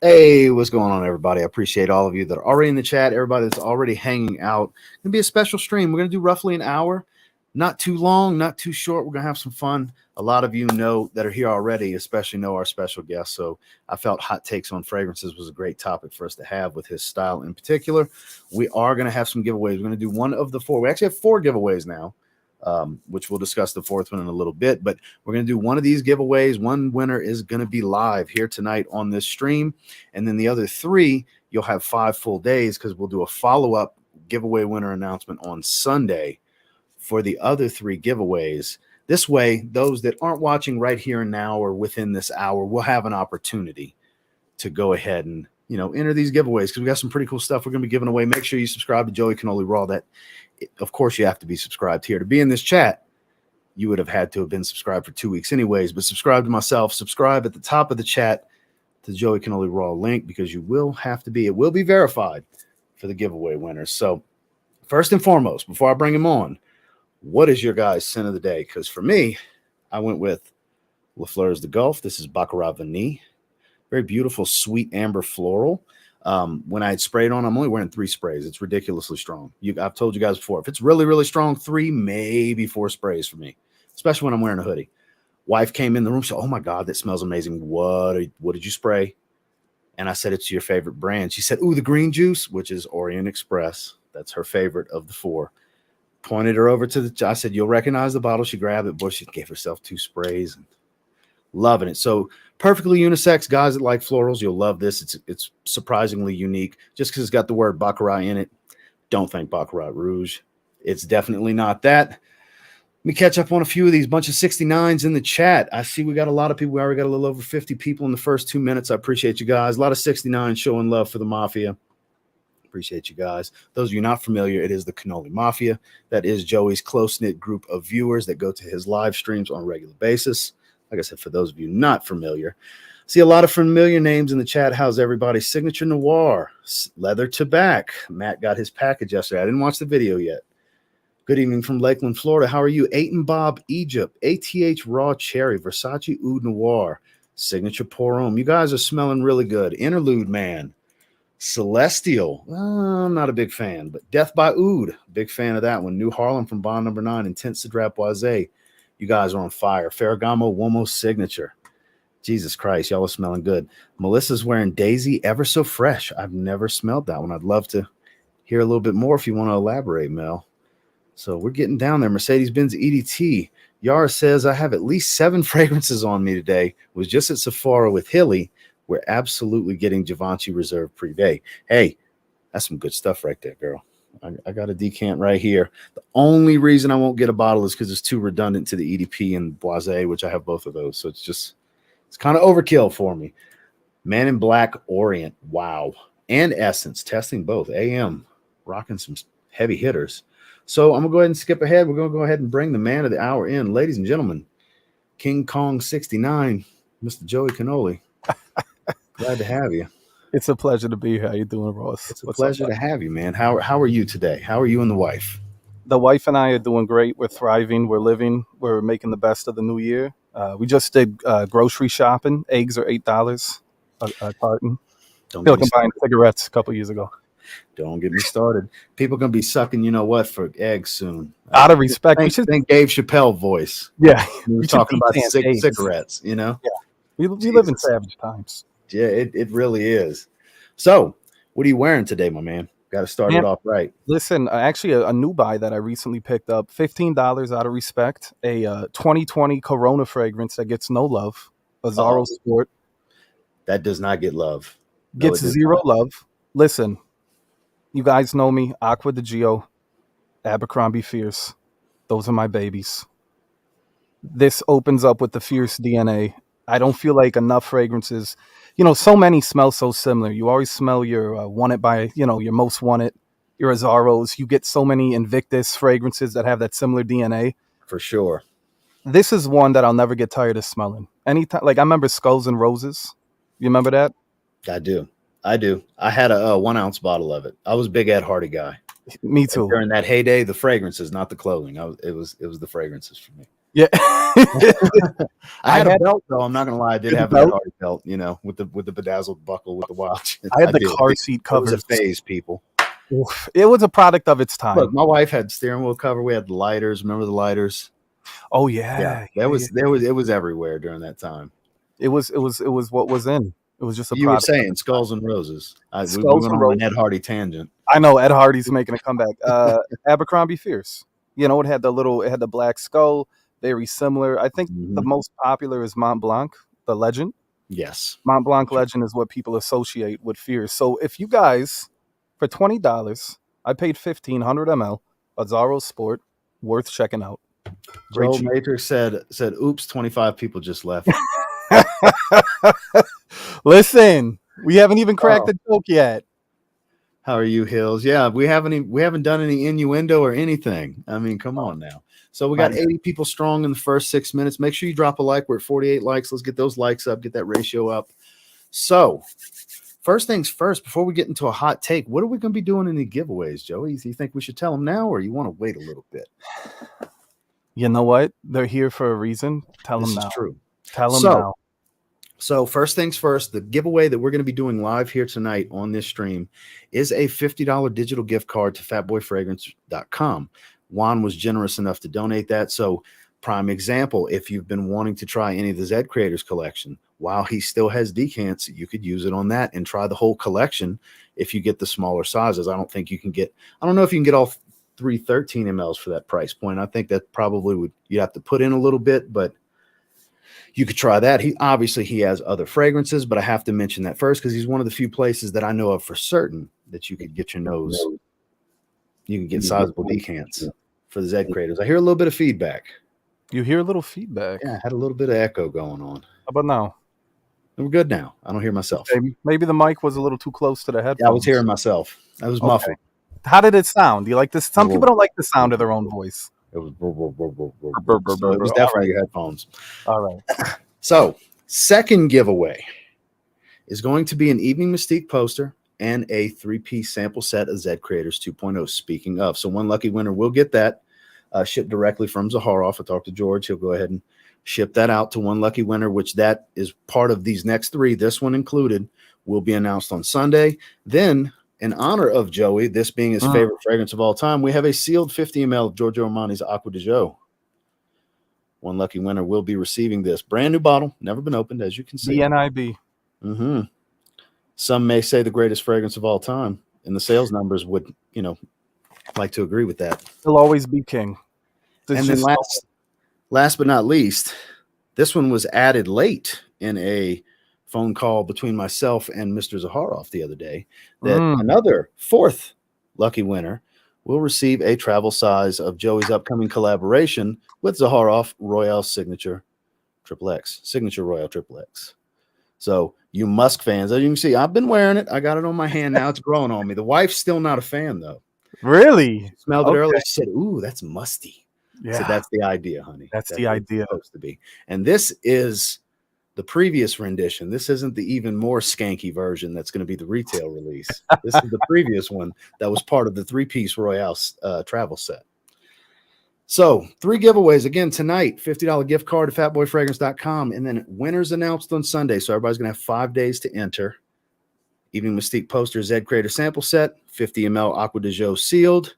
Hey, what's going on, everybody? I appreciate all of you that are already in the chat, everybody that's already hanging out. It's going to be a special stream. We're going to do roughly an hour. Not too long, not too short. We're going to have some fun. A lot of you know that are here already, especially know our special guest. So I felt hot takes on fragrances was a great topic for us to have with his style in particular. We are going to have some giveaways. We're going to do one of the four. We actually have 4 giveaways now. Which we'll discuss the 4th one in a little bit, but we're going to do one of these giveaways. One winner is going to be live here tonight on this stream. And then the other 3, you'll have 5 full days because we'll do a follow-up giveaway winner announcement on Sunday for the other 3 giveaways. This way, those that aren't watching right here and now or within this hour will have an opportunity to go ahead and, enter these giveaways because we got some pretty cool stuff we're going to be giving away. Make sure you subscribe to Joey Cannoli Raw. Of course, you have to be subscribed here. To be in this chat, you would have had to have been subscribed for 2 weeks anyways, but subscribe to myself. Subscribe at the top of the chat to Joey Cannoli Raw link because you will have to be. It will be verified for the giveaway winners. So first and foremost, before I bring him on, what is your guys' scent of the day? Because for me, I went with Lafleur's The Gulf. This is Baccarat Vanille. Very beautiful, sweet amber floral. When I had sprayed on, I'm only wearing 3 sprays. It's ridiculously strong. I've told you guys before, if it's really, really strong, 3, maybe 4 sprays for me, especially when I'm wearing a hoodie. Wife came in the room, said, "Oh my God, that smells amazing. What did you spray?" And I said, "It's your favorite brand." She said, "Ooh, the green juice," which is Orient Express. That's her favorite of the 4. Pointed her over to I said, "You'll recognize the bottle." She grabbed it. Boy, she gave herself 2 sprays and loving it. So perfectly unisex. Guys that like florals, you'll love this. It's surprisingly unique just because it's got the word Baccarat in it. Don't think Baccarat Rouge. It's definitely not that. Let me catch up on a few of these. Bunch of 69s in the chat. I see we got a lot of people. We already got a little over 50 people in the first 2 minutes. I appreciate you guys. A lot of 69s showing love for the Mafia. Appreciate you guys. Those of you not familiar, it is the Cannoli Mafia. That is Joey's close-knit group of viewers that go to his live streams on a regular basis. Like I said, for those of you not familiar, see a lot of familiar names in the chat. How's everybody? Signature Noir, Leather Tobacco. Matt got his package yesterday. I didn't watch the video yet. Good evening from Lakeland, Florida. How are you? Aiton Bob, Egypt. ATH Raw Cherry, Versace Oud Noir, Signature Pour Homme. You guys are smelling really good. Interlude Man, Celestial. I'm not a big fan, but Death by Oud, big fan of that one. New Harlem from Bond Number 9, Intense Cedrat Boisé. You guys are on fire. Ferragamo Uomo Signature. Jesus Christ, y'all are smelling good. Melissa's wearing Daisy Ever So Fresh. I've never smelled that one. I'd love to hear a little bit more if you want to elaborate, Mel. So we're getting down there. Mercedes-Benz EDT. Yara says, I have at least 7 fragrances on me today. Was just at Sephora with Hilly. We're absolutely getting Givenchy Reserve Privé. Hey, that's some good stuff right there, girl. I got a decant right here. The only reason I won't get a bottle is because it's too redundant to the EDP and Boisé, which I have both of those. So it's kind of overkill for me. Man in Black Orient. Wow. And Essence. Testing both. AM. Rocking some heavy hitters. So I'm going to go ahead and skip ahead. We're going to go ahead and bring the man of the hour in. Ladies and gentlemen, King Kong 69, Mr. Joey Cannoli. Glad to have you. It's a pleasure to be here. How you doing, Ross? It's a pleasure to have you, man. How are you today? How are you and the wife? The wife and I are doing great. We're thriving. We're living. We're making the best of the new year. We just did grocery shopping. Eggs are $8 a carton. I feel like I'm buying cigarettes a couple years ago. Don't get me started. People are going to be sucking, you know what, for eggs soon. Out of respect. Think Dave Chappelle voice. Yeah. We were talking about cigarettes, you know? Yeah. We live in savage times. Yeah, it really is. So, what are you wearing today, my man? Got to start it off right. Listen, actually, a new buy that I recently picked up, $15 out of respect, a 2020 Corona fragrance that gets no love, a Zaharoff Sport. That does not get love. Gets zero love. Listen, you guys know me, Acqua de Gio, Abercrombie Fierce. Those are my babies. This opens up with the Fierce DNA. I don't feel like enough fragrances, so many smell so similar. You always smell your wanted by, your most wanted, your Azaros. You get so many Invictus fragrances that have that similar DNA. For sure. This is one that I'll never get tired of smelling. Anytime, like I remember Skulls and Roses. You remember that? I do. I had a 1 ounce bottle of it. I was a big Ed Hardy guy. Me too. And during that heyday, the fragrances, not the clothing. It was the fragrances for me. Yeah. I had a had belt though. I'm not gonna lie, I did the have an Ed belt. Hardy belt, with the bedazzled buckle with the wild. I had I the did. car seat It was a covers. phase, people. Oof. It was a product of its time. Look, my wife had steering wheel cover. We had lighters. Remember the lighters? Oh Yeah, yeah, it was everywhere during that time. It was what was in. It was just a You were product. saying Skulls and Roses. We Skulls went and on an Roses. Ed Hardy tangent. I know Ed Hardy's making a comeback. Abercrombie Fierce. You know, it had the black skull, very similar. I think the Mhm. most popular is Mont Blanc, the legend. Yes. Mont Blanc legend is what people associate with Fierce. So if you guys, for $20, I paid 1,500 ml, a Zaharoff Sport, worth checking out. Great Joel cheap. Matrix said, "Oops, 25 people just left." Listen, we haven't even cracked Oh, the joke yet. how are you, Hills? Yeah, we haven't done any innuendo or anything. I mean, come on now. So we got 80 people strong in the first 6 minutes. Make sure you drop a like. We're at 48 likes. Let's get those likes up, get that ratio up. So, first things first, before we get into a hot take, what are we going to be doing in the giveaways, Joey? Do you think we should tell them now, or you want to wait a little bit? You know what? They're here for a reason. Tell This them is now. true. Tell them now. So first things first, the giveaway that we're going to be doing live here tonight on this stream is a $50 digital gift card to fatboyfragrance.com. Juan was generous enough to donate that. So prime example, if you've been wanting to try any of the Z Creators collection, while he still has decants, you could use it on that and try the whole collection if you get the smaller sizes. I don't know if you can get all 313 mLs for that price point. I think that probably you'd have to put in a little bit, but you could try that. He has other fragrances, but I have to mention that first because he's one of the few places that I know of for certain that you could get your nose. You can get sizable decants for the Z Creators. I hear a little bit of feedback. You hear a little feedback. Yeah, I had a little bit of echo going on. How about now? We're good now. I don't hear myself. Maybe the mic was a little too close to the headphones. Yeah, I was hearing myself. I was muffled. How did it sound? Do you like this? Some people don't like the sound of their own voice. It was, so it was definitely your headphones. All right. So, second giveaway is going to be an Evening Mystique poster and a 3-piece sample set of Z Creators 2.0. Speaking of, so one lucky winner will get that shipped directly from Zaharoff. I talked to George. He'll go ahead and ship that out to one lucky winner, which that is part of these next three. This one included will be announced on Sunday. Then, in honor of Joey, this being his favorite fragrance of all time, we have a sealed 50 ml of Giorgio Armani's Acqua di Gio. One lucky winner will be receiving this brand new bottle, never been opened, as you can see. BNIB. Mm-hmm. Some may say the greatest fragrance of all time, and the sales numbers would, like to agree with that. He'll always be king. And then last but not least, this one was added late in a phone call between myself and Mr. Zaharoff the other day, that another fourth lucky winner will receive a travel size of Joey's upcoming collaboration with Zaharoff Royale Signature Royale Triple X. So you Musk fans, as you can see, I've been wearing it. I got it on my hand now. It's growing on me. The wife's still not a fan, though. Really? She smelled it earlier. She said, "Ooh, that's musty." Yeah. So that's the idea, honey. That's the idea. It's supposed to be. And this is the previous rendition. This isn't the even more skanky version that's going to be the retail release. This is the previous one that was part of the 3-piece Royale travel set. So 3 giveaways again tonight, $50 gift card to fatboyfragrance.com, and then winners announced on Sunday. So everybody's going to have 5 days to enter. Evening Mystique poster, Z Creator sample set, 50 ml Acqua di Gio sealed,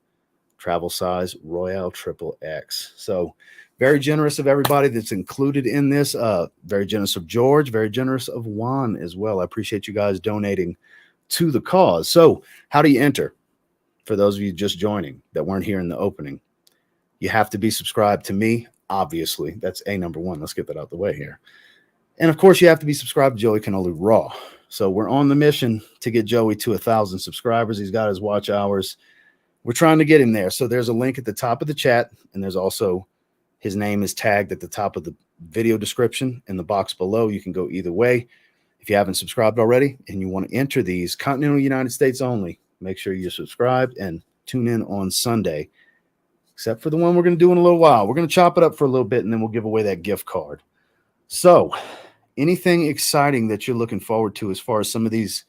travel size Royale Triple X. So very generous of everybody that's included in this. Very generous of George, very generous of Juan as well. I appreciate you guys donating to the cause. So how do you enter? For those of you just joining that weren't here in the opening, you have to be subscribed to me, obviously. That's number one. Let's get that out the way here. And of course, you have to be subscribed to Joey Cannoli Raw. So we're on the mission to get Joey to 1,000 subscribers. He's got his watch hours. We're trying to get him there. So there's a link at the top of the chat, and there's also his name is tagged at the top of the video description in the box below. You can go either way. If you haven't subscribed already and you want to enter these, Continental United States only, make sure you're subscribed and tune in on Sunday, except for the one we're going to do in a little while. We're going to chop it up for a little bit, and then we'll give away that gift card. So anything exciting that you're looking forward to as far as some of these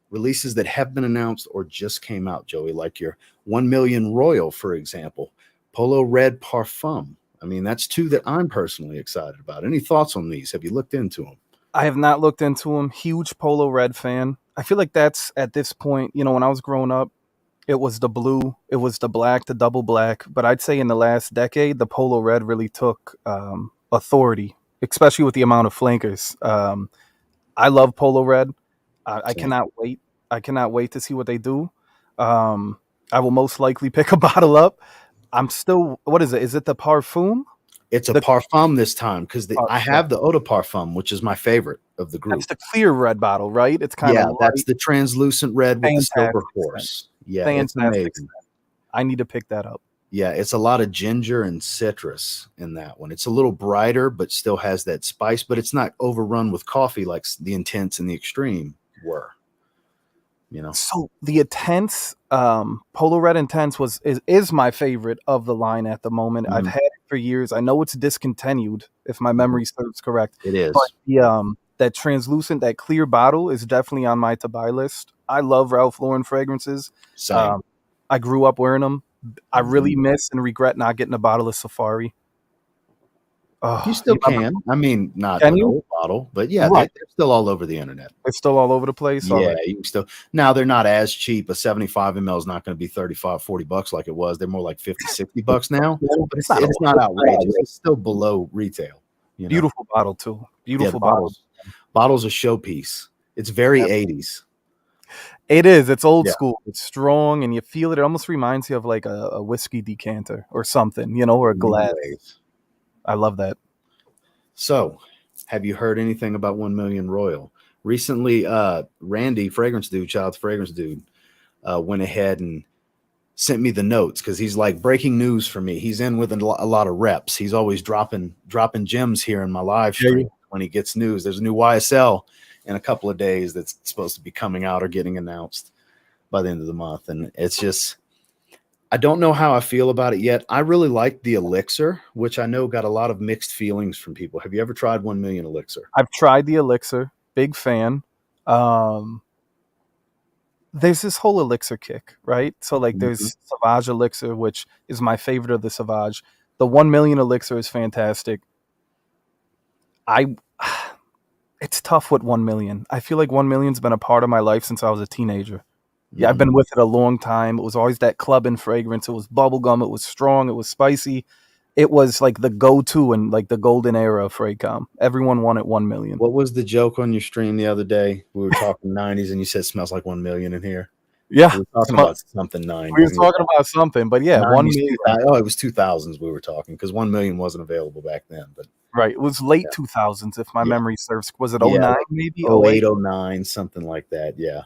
releases that have been announced or just came out, Joey, like your 1 million Royal, for example, Polo Red Parfum, I mean, that's two that I'm personally excited about. Any thoughts on these? Have you looked into them? I have not looked into them. Huge Polo Red fan. I feel like that's at this point, when I was growing up, it was the blue, it was the black, the double black. But I'd say in the last decade, the Polo Red really took authority, especially with the amount of flankers. I love Polo Red. I Same. cannot wait. I cannot wait to see what they do. I will most likely pick a bottle up. I'm still. What is it? Is it the Parfum? It's a The parfum this time because I Parfum. have the Eau de Parfum, which is my favorite of the group. That's the clear red bottle, right? It's kind Yeah, of that's the translucent red with the silver fantastic horse. Yeah, it's fantastic. amazing. I need to pick that up. Yeah, it's a lot of ginger and citrus in that one. It's a little brighter, but still has that spice, but it's not overrun with coffee like the Intense and the Extreme were. So the Intense, Polo Red Intense is my favorite of the line at the moment. I've Mhm. had it for years. I know it's discontinued, if my memory serves correct. It is. But that translucent, that clear bottle is definitely on my to buy list. I love Ralph Lauren fragrances. Same. I grew up wearing them. I really Mhm. miss and regret not getting a bottle of Safari. You Oh, still can. I mean, not can an you? old bottle, but yeah, Right. they're still all over the internet. It's still all over the place. All Yeah, right. you can still. Now they're not as cheap. A 75 ml is not going to be 35, $40 like it was. They're more like 50, $60 now, but It's not it's not outrageous. It's still below retail. beautiful bottle too. Yeah, Beautiful bottle. bottles a showpiece. It's very Yep. 80s. It is. It's old Yeah. school. It's strong, and you feel it. It almost reminds you of like a whiskey decanter or something, or a in many glass. ways. I love that. So, have you heard anything about 1 Million Royal? Recently, Randy, Fragrance Dude, shout out to Fragrance Dude, went ahead and sent me the notes because he's like breaking news for me. He's in with a lot of reps. He's always dropping gems here in my live stream when he gets news. There's a new YSL in a couple of days that's supposed to be coming out or getting announced by the end of the month. And it's just, I don't know how I feel about it yet. I really like the Elixir, which I know got a lot of mixed feelings from people. Have you ever tried 1 Million Elixir? I've tried the Elixir. Big fan. There's this whole Elixir kick, right? So like there's Sauvage Elixir, which is my favorite of the Sauvage. The 1 Million Elixir is fantastic. It's tough with 1 Million. I feel like 1 Million's been a part of my life since I was a teenager. Yeah, I've been with it a long time. It was always that clubbing fragrance. It was bubblegum. It was strong. It was spicy. It was like the go-to in like the golden era of Fragcom. Everyone wanted 1 Million. What was the joke on your stream the other day? We were talking 90s and you said smells like 1 million in here. Yeah. We were talking about something 90s. We were talking about something, but yeah, 1 million. Oh, it was 2000s we were talking because 1 million wasn't available back then. But right. It was late 2000s, if my memory serves. Was it 09 maybe? 08, 09, something like that. Yeah.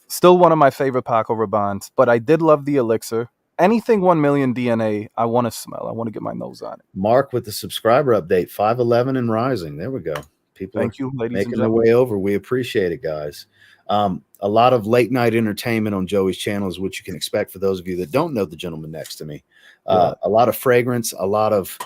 Still one of my favorite Paco Rabannes, but I did love the Elixir. Anything 1 Million DNA, I want to smell. I want to get my nose on it. Mark with the subscriber update, 511 and rising. There we go. People Thank you, ladies making and their gentlemen. way over. We appreciate it, guys. A lot of late night entertainment on Joey's channel is what you can expect for those of you that don't know the gentleman next to me. A lot of fragrance, a lot of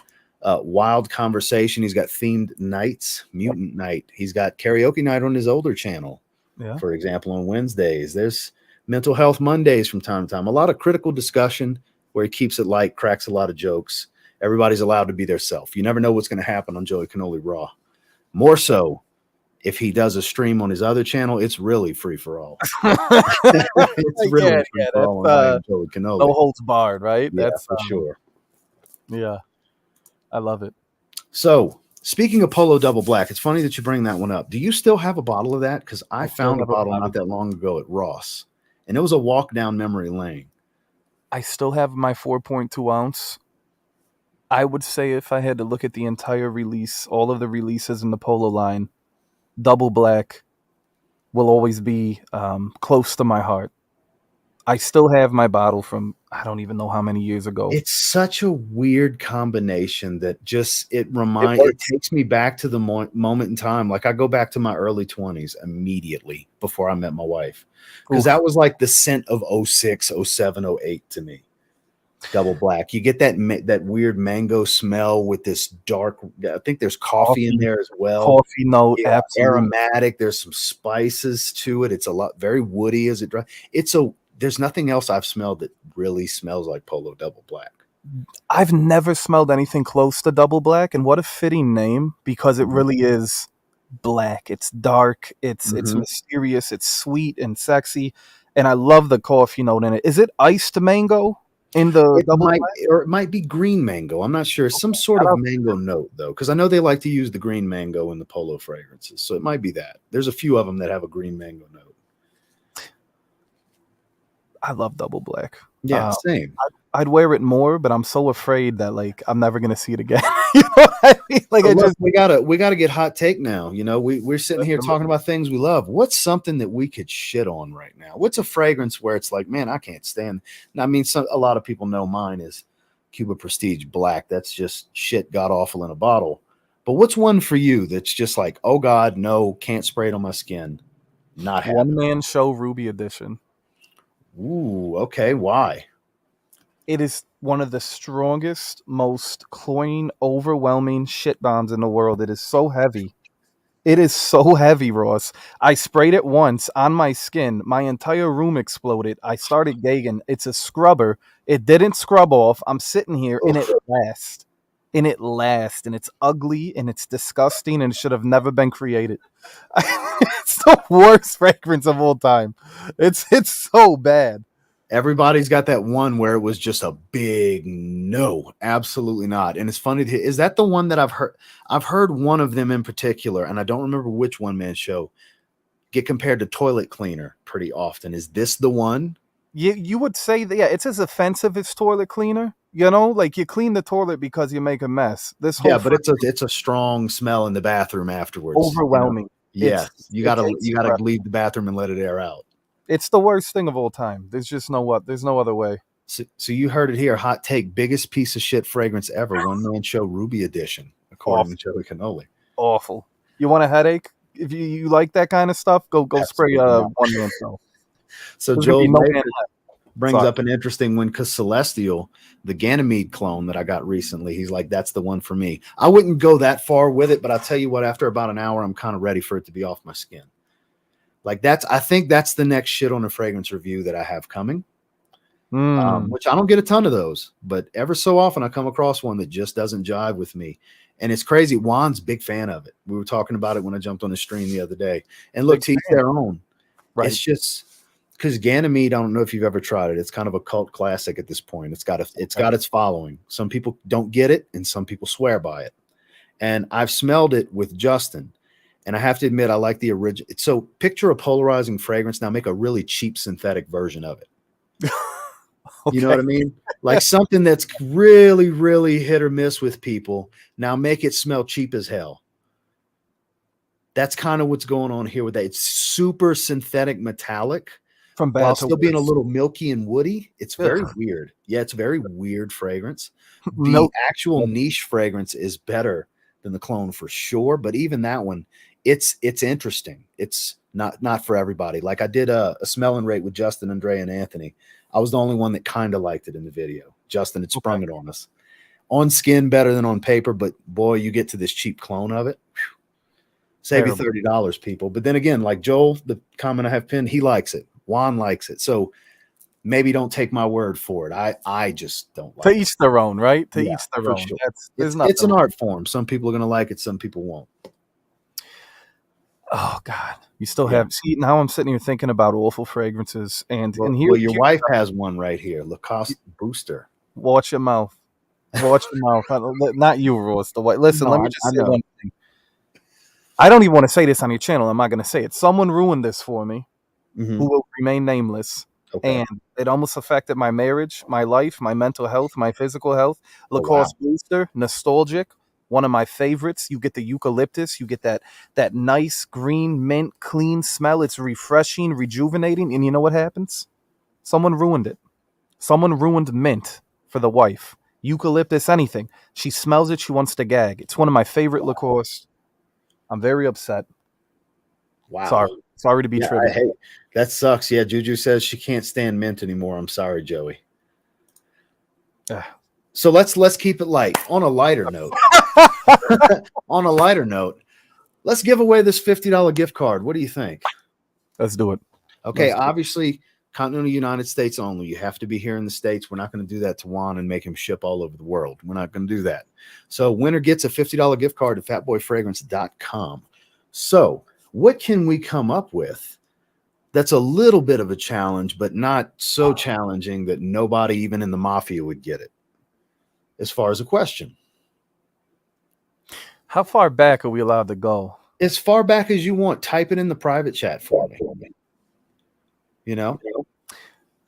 wild conversation. He's got themed nights, mutant night. He's got karaoke night on his older channel. Yeah. For example, on Wednesdays, there's mental health Mondays from time to time. A lot of critical discussion where he keeps it light, cracks a lot of jokes. Everybody's allowed to be their self. You never know what's going to happen on Joey Cannoli Raw. More so, if he does a stream on his other channel, it's really free for all. It's really free for all on Joey Cannoli. No holds barred, right? Yeah, That's for sure. Yeah, I love it. So, speaking of Polo Double Black, it's funny that you bring that one up. Do you still have a bottle of that? Because I found a bottle not that long ago at Ross, and it was a walk down memory lane. I still have my 4.2 ounce. I would say if I had to look at the entire release, all of the releases in the Polo line, Double Black will always be close to my heart. I still have my bottle from I don't even know how many years ago. It's such a weird combination that just it takes me back to the moment in time. Like I go back to my early 20s immediately before I met my wife, because that was like the scent of 06, 07, 08 to me. Double Black. You get that weird mango smell with this dark. I think there's coffee in there as well. Coffee note, aromatic. There's some spices to it. It's a lot very woody as it dries. There's nothing else I've smelled that really smells like Polo Double Black. I've never smelled anything close to double black, and what a fitting name, because it really is black. It's dark, it's mysterious, it's sweet and sexy, and I love the coffee note in it. Is it iced mango in the It double might, black? or it might be green mango. I'm not sure. Some sort of mango note though, because I know they like to use the green mango in the Polo fragrances, so it might be that. There's a few of them that have a green mango note. I love double black. Yeah, same. I'd wear it more, but I'm so afraid that like I'm never gonna see it again. You know what I mean? Like, Look, we gotta get hot take now. You know, we're sitting here talking about things we love. What's something that we could shit on right now? What's a fragrance where it's like, man, I can't stand? I mean, a lot of people know mine is Cuba Prestige Black. That's just shit god awful in a bottle. But what's one for you that's just like, oh God, no, can't spray it on my skin. Not happening. One Man Show Ruby Edition. Ooh, okay. Why? It is one of the strongest, most cloying, overwhelming shit bombs in the world. It is so heavy. It is so heavy, Ross. I sprayed it once on my skin. My entire room exploded. I started gagging. It's a scrubber. It didn't scrub off. I'm sitting here and it lasts. And it lasts. And it's ugly and it's disgusting and it should have never been created. It's the worst fragrance of all time. It's so bad. Everybody's got that one where it was just a big no, absolutely not. And it's funny to, is that the one that I've heard? I've heard one of them in particular, and I don't remember which one man show get compared to toilet cleaner pretty often. Is this the one? You would say that, yeah, it's as offensive as toilet cleaner. You know, like you clean the toilet because you make a mess. This whole but it's a strong smell in the bathroom afterwards. Overwhelming. You know? Yeah, you gotta leave the bathroom and let it air out. It's the worst thing of all time. There's just there's no other way. So you heard it here. Hot take: biggest piece of shit fragrance ever. One Man Show Ruby Edition, according to Joey Cannoli. Awful. You want a headache? If you like that kind of stuff, go spray One Man Show. So Joe brings up an interesting one because Celestial, the Ganymede clone that I got recently, he's like, that's the one for me. I wouldn't go that far with it, but I'll tell you what, after about an hour, I'm kind of ready for it to be off my skin. Like I think that's the next shit on a fragrance review that I have coming, which I don't get a ton of those, but ever so often I come across one that just doesn't jive with me. And it's crazy. Juan's big fan of it. We were talking about it when I jumped on the stream the other day. And look, to each their own. Right. It's just because Ganymede, I don't know if you've ever tried it. It's kind of a cult classic at this point. It's got its following. Some people don't get it, and some people swear by it. And I've smelled it with Justin. And I have to admit, I like the original. So picture a polarizing fragrance. Now make a really cheap synthetic version of it. You know what I mean? Like something that's really, really hit or miss with people. Now make it smell cheap as hell. That's kind of what's going on here with that. It's super synthetic metallic while still being a little milky and woody. It's very weird. Yeah, it's a very weird fragrance. The actual niche fragrance is better than the clone for sure. But even that one, it's interesting. It's not for everybody. Like I did a smell and rate with Justin, Andrea, and Anthony. I was the only one that kind of liked it in the video. Justin had sprung it on us. On skin better than on paper, but boy, you get to this cheap clone of it. Whew. Save you $30, people. But then again, like Joel, the comment I have pinned, he likes it. Juan likes it. So maybe don't take my word for it. I just don't like it. To each their own, right? To each their own. Sure. It's an art form. Some people are going to like it. Some people won't. Oh God, you still have. See, now I'm sitting here thinking about awful fragrances, and here, well, your wife has one right here, Lacoste Booster. Watch your mouth. Watch your mouth. Not you, Ross. The white. Listen, let me just say one thing. I don't even want to say this on your channel. I'm not going to say it. Someone ruined this for me, who will remain nameless, and it almost affected my marriage, my life, my mental health, my physical health. Lacoste Booster, nostalgic. One of my favorites. You get the eucalyptus. You get that nice green mint, clean smell. It's refreshing, rejuvenating. And you know what happens? Someone ruined it. Someone ruined mint for the wife. Eucalyptus, anything. She smells it. She wants to gag. It's one of my favorite Lacoste. I'm very upset. Wow. Sorry to be trivial. That sucks. Yeah, Juju says she can't stand mint anymore. I'm sorry, Joey. So let's keep it light. On a lighter note. Let's give away this $50 gift card. What do you think? Let's do it. Okay, obviously Continental United States only. You have to be here in the States. We're not going to do that to Juan and make him ship all over the world. We're not going to do that. So winner gets a $50 gift card to fatboyfragrance.com. So what can we come up with that's a little bit of a challenge, but not so challenging that nobody even in the mafia would get it as far as a question? How far back are we allowed to go? As far back as you want. Type it in the private chat for me. You know,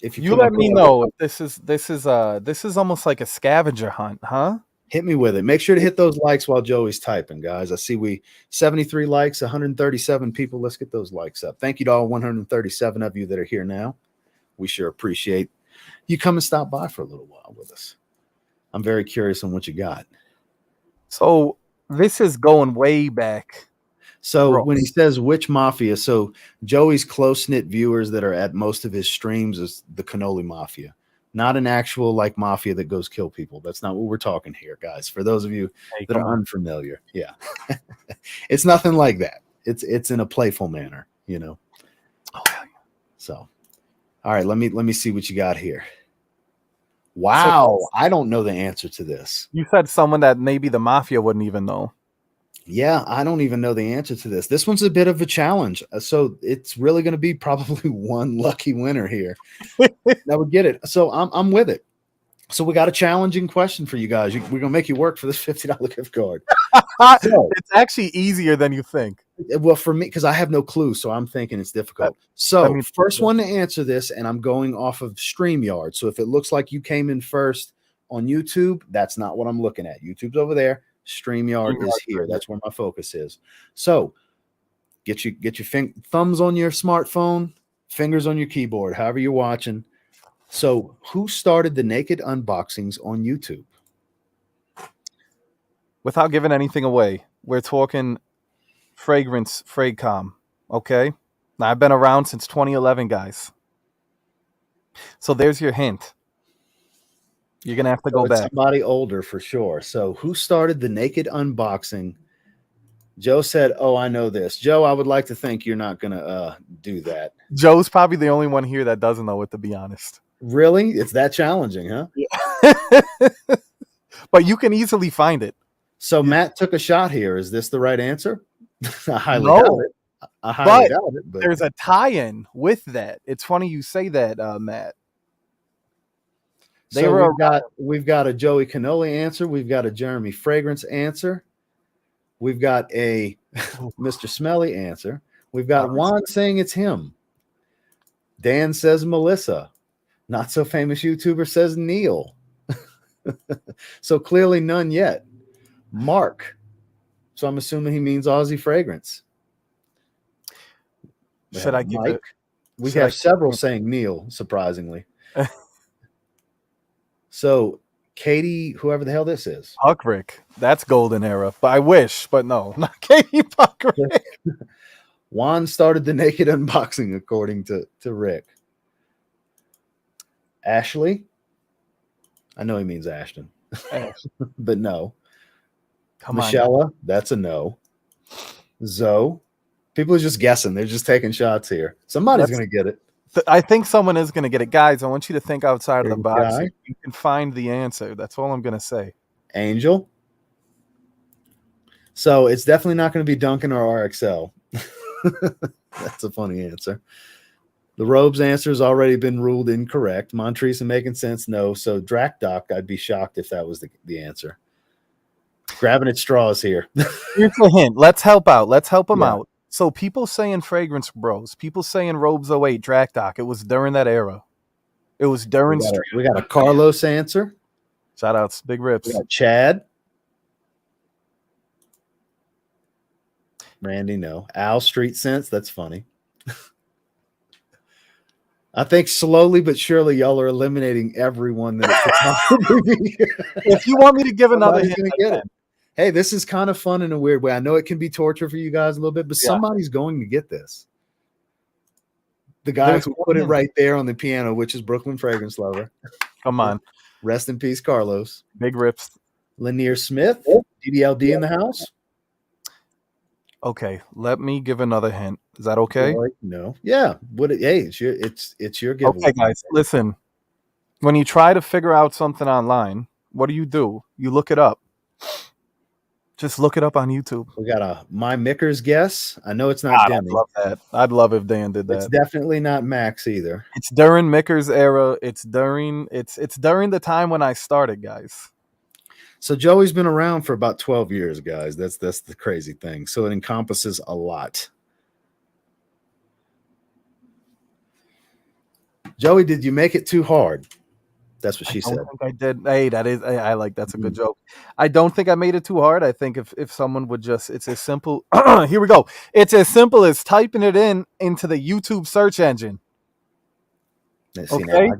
if you let me know if this is almost like a scavenger hunt, huh? Hit me with it. Make sure to hit those likes while Joey's typing, guys. I see 73 likes, 137 people. Let's get those likes up. Thank you to all 137 of you that are here now. We sure appreciate you come and stop by for a little while with us. I'm very curious on what you got. So this is going way back. So when he says which mafia, so Joey's close-knit viewers that are at most of his streams is the Cannoli Mafia, not an actual like mafia that goes kill people. That's not what we're talking here, guys. For those of you that are unfamiliar, yeah, it's nothing like that. It's in a playful manner, you know. So, all right, let me see what you got here. Wow, so, I don't know the answer to this. You said someone that maybe the mafia wouldn't even know. Yeah, I don't even know the answer to this. This one's a bit of a challenge. So it's really going to be probably one lucky winner here that would get it. So I'm with it. So we got a challenging question for you guys. We're going to make you work for this $50 gift card. So, it's actually easier than you think. Well, for me, because I have no clue, so I'm thinking it's difficult. So first one to answer this, and I'm going off of StreamYard. So if it looks like you came in first on YouTube, that's not what I'm looking at. YouTube's over there. StreamYard is here. That's where my focus is. So get your thumbs on your smartphone, fingers on your keyboard, however you're watching. So who started the naked unboxings on YouTube? Without giving anything away, we're talking Fragcom. Okay. Now I've been around since 2011, guys. So there's your hint. You're going to have to go back. Somebody older for sure. So who started the naked unboxing? Joe said, oh, I know this. Joe, I would like to think you're not going to do that. Joe's probably the only one here that doesn't know it, to be honest. Really? It's that challenging, huh? Yeah. But you can easily find it. So Matt took a shot here. Is this the right answer? I highly doubt it. I highly doubt it. But there's a tie-in with that. It's funny you say that, Matt. We've got a Joey Cannoli answer. We've got a Jeremy Fragrance answer. We've got a Mr. Smelly answer. We've got Juan saying it's him. Dan says Melissa. Not so famous YouTuber says Neil. So clearly none yet. Mark. So I'm assuming he means Aussie Fragrance. Should I give it? We have several saying Neil, surprisingly. So, Katie, whoever the hell this is. Puckrick. That's golden era. But I wish, but no. Not Katie Puckrick. Juan started the naked unboxing, according to Rick. Ashley. I know he means Ashton. But no. Michelle, that's a no. Zoe. People are just guessing. They're just taking shots here. Somebody's going to get it. I think someone is going to get it. Guys, I want you to think outside of the box. You can find the answer. That's all I'm going to say. Angel. So it's definitely not going to be Duncan or RXL. That's a funny answer. The Robes answer has already been ruled incorrect. Montrese and Making Sense, no. So Drakdoc, I'd be shocked if that was the answer. Grabbing at straws here. Here's a hint. Let's help out. Let's help them out. So people saying Fragrance Bros, people saying Robes 08, Drakdoc. It was during that era. It was during we got a Carlos answer. Shout outs, big rips. We got Chad. Randy, no. Al, Street Sense, that's funny. I think slowly but surely y'all are eliminating everyone that if you want me to give another hint, get it. Hey, this is kind of fun in a weird way. I know it can be torture for you guys a little bit, but somebody's going to get this. The guy who put it right there on the piano, which is Brooklyn Fragrance Lover. Come on. Rest in peace, Carlos. Big rips. Lanier Smith, DDLD in the house. Okay, let me give another hint. Is that okay? Joy, no. Yeah. Hey, it's your giveaway. Okay, guys, listen. When you try to figure out something online, what do? You look it up. Just look it up on YouTube. We got a My Mickers guess. I know it's not God, I'd Demi. love that. I'd love if Dan did It's that. definitely not Max either. It's during Micker's era. It's during the time when I started, guys. So Joey's been around for about 12 years, guys. That's the crazy thing. So it encompasses a lot. Joey, did you make it too hard? That's what she said. I don't think I did. Hey, I like that's a good joke. I don't think I made it too hard. I think if someone would just, it's as simple. Here we go. It's as simple as typing it into the YouTube search engine. See, okay.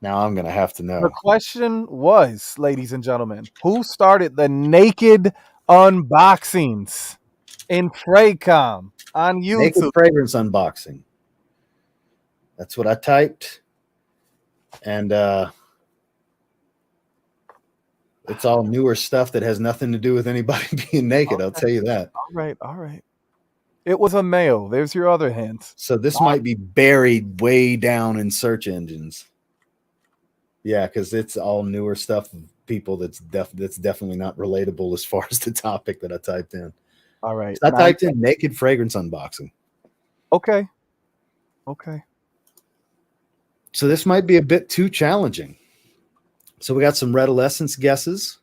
Now I'm gonna have to know. The question was, ladies and gentlemen, who started the naked unboxings in Fraycom on YouTube? Naked fragrance unboxing. That's what I typed. And it's all newer stuff that has nothing to do with anybody being naked. Okay. I'll tell you that. All right. It was a male. There's your other hint. So this might be buried way down in search engines. Yeah, because it's all newer stuff. People that's definitely not relatable as far as the topic that I typed in. All right. So I typed in naked fragrance unboxing. Okay. So this might be a bit too challenging. So we got some Redolescence guesses.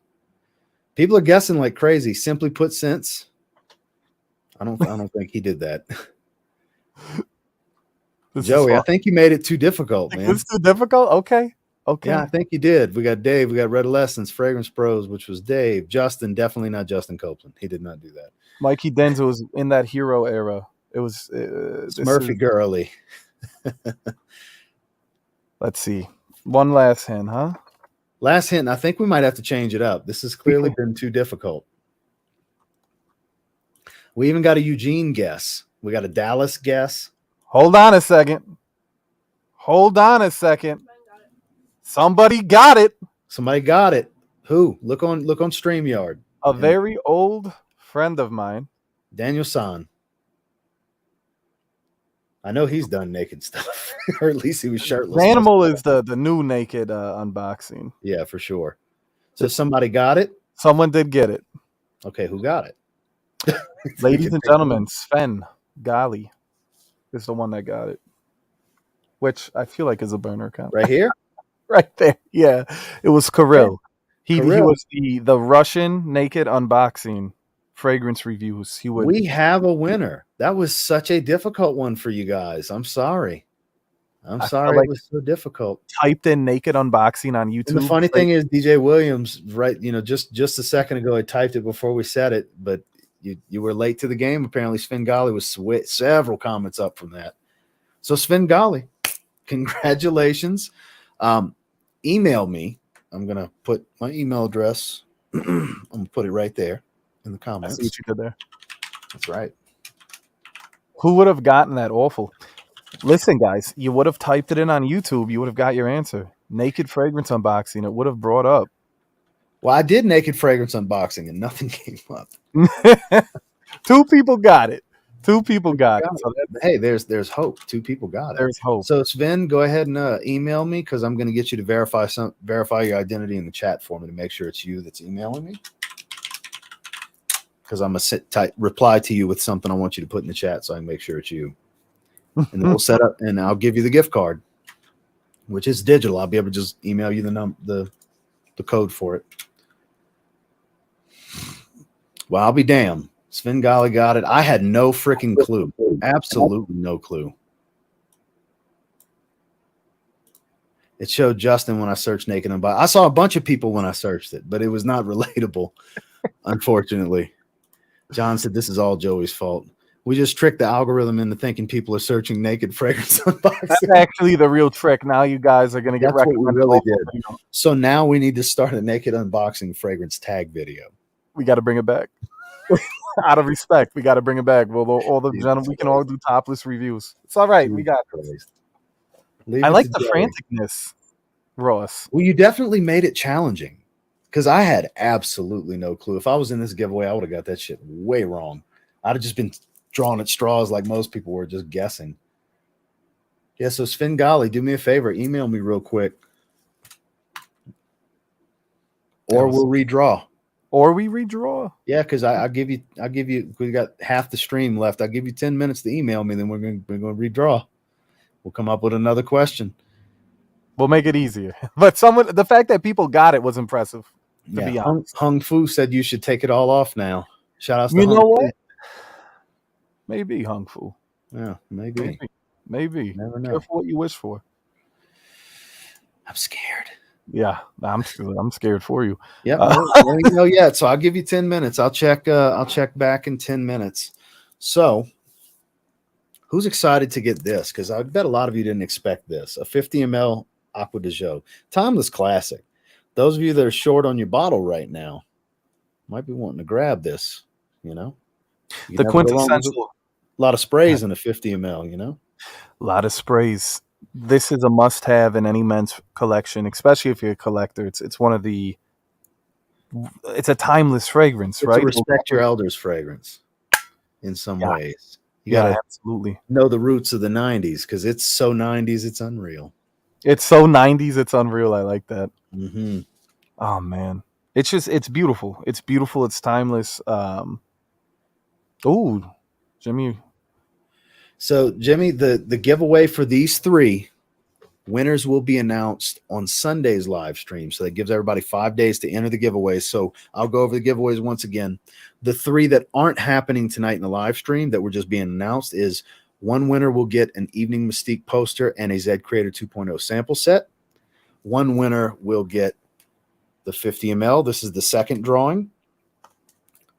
People are guessing like crazy. Simply Put Scents. I don't think he did that. Joey, I think you made it too difficult, man. It's too difficult? Okay. Yeah, I think you did. We got Dave. We got Redolescence, Fragrance Pros, which was Dave. Justin, definitely not Justin Copeland. He did not do that. Mikey Denzo was in that hero era. It was Murphy Gurley. Let's see. One last hint, huh? Last hint. I think we might have to change it up. This has clearly been too difficult. We even got a Eugene guess. We got a Dallas guess. Hold on a second. Somebody got it. Who? Look on StreamYard. A very old friend of mine. Daniel San. I know he's done naked stuff. Or at least he was shirtless. Animal is the new naked unboxing. Yeah, for sure. So somebody got it? Someone did get it. Okay, who got it? Ladies and gentlemen, Sven Gali is the one that got it. Which I feel like is a burner account. Right here? Right there. Yeah. It was Kirill. He was the Russian naked unboxing fragrance reviews. We have a winner. That was such a difficult one for you guys. I'm sorry. It was so difficult. Typed in naked unboxing on YouTube. And the funny thing is, DJ Williams, right? Just a second ago, I typed it before we said it, but you were late to the game. Apparently, Sven Gali was several comments up from that. So Sven Gali, congratulations. Email me. I'm gonna put my email address. I'm gonna put it right there in the comments. I see what you did there. That's right. Who would have gotten that awful? Listen, guys, you would have typed it in on YouTube. You would have got your answer. Naked fragrance unboxing. It would have brought up. Well, I did naked fragrance unboxing and nothing came up. 2 people got it. 2 people got it. So hey, there's hope. 2 people got it. There's hope. So Sven, go ahead and email me because I'm going to get you to verify your identity in the chat for me to make sure it's you that's emailing me. Because I'm gonna reply to you with something I want you to put in the chat so I can make sure it's you. And then we'll set up, and I'll give you the gift card, which is digital. I'll be able to just email you the code for it. Well, I'll be damned. Sven Gali got it. I had no freaking clue. Absolutely no clue. It showed Justin when I searched naked unboxing. I saw a bunch of people when I searched it, but it was not relatable, unfortunately. John said this is all Joey's fault. We just tricked the algorithm into thinking people are searching naked fragrance unboxing. That's actually the real trick. Now you guys are going to get recommended. What we really did. So now we need to start a naked unboxing fragrance tag video. We got to bring it back. Out of respect, we got to bring it back. Well, all the gentlemen, we can all do topless reviews. It's all right. We got it. I like the franticness, Ross. Well, you definitely made it challenging. because I had absolutely no clue. If I was in this giveaway, I would have got that shit way wrong. I'd have just been drawing at straws like most people were, just guessing. Yeah, so Svengali, do me a favor, email me real quick, or we'll redraw. Or we redraw. Yeah, because I'll give you. We got half the stream left. I'll give you 10 minutes to email me. Then we're going to redraw. We'll come up with another question. We'll make it easier. But the fact that people got it was impressive. To be honest. Hung Fu said you should take it all off now. Shout out to you Hung know Fu. what? Maybe Hung Fu. Yeah, maybe. Never know. Careful what you wish for. I'm scared. Yeah, I'm scared for you. Yeah, there you go yet. So I'll give you 10 minutes. I'll check back in 10 minutes. So who's excited to get this? Because I bet a lot of you didn't expect this. A 50 ml Acqua di Gio. Timeless classic. Those of you that are short on your bottle right now might be wanting to grab this, The quintessential. A lot of sprays in a 50 ml, A lot of sprays. This is a must-have in any men's collection, especially if you're a collector. It's a timeless fragrance, right? It's a respect your elders fragrance in some ways. You gotta absolutely know the roots of the 90s because it's so 90s, it's unreal. It's so 90s, it's unreal. I like that. Mm-hmm. Oh man, it's beautiful. It's beautiful. It's timeless. Jimmy. So Jimmy, the giveaway for these 3 winners will be announced on Sunday's live stream. So that gives everybody 5 days to enter the giveaways. So I'll go over the giveaways once again. The 3 that aren't happening tonight in the live stream that were just being announced is one winner will get an Evening Mystique poster and a Z Creator 2.0 sample set. One winner will get the 50 ml. This is the second drawing,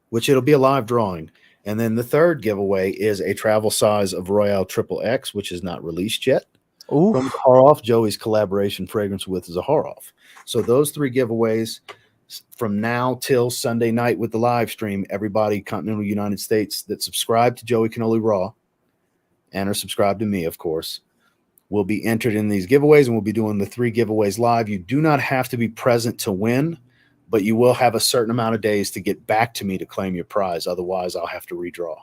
which it'll be a live drawing. And then the third giveaway is a travel size of Royale XXX, which is not released yet. Oof. From Zaharoff, Joey's collaboration fragrance with Zaharoff. So those 3 giveaways from now till Sunday night with the live stream, everybody Continental United States that subscribe to Joey Cannoli Raw and are subscribed to me, of course, will be entered in these giveaways, and we'll be doing the 3 giveaways live. You do not have to be present to win, but you will have a certain amount of days to get back to me to claim your prize. Otherwise, I'll have to redraw.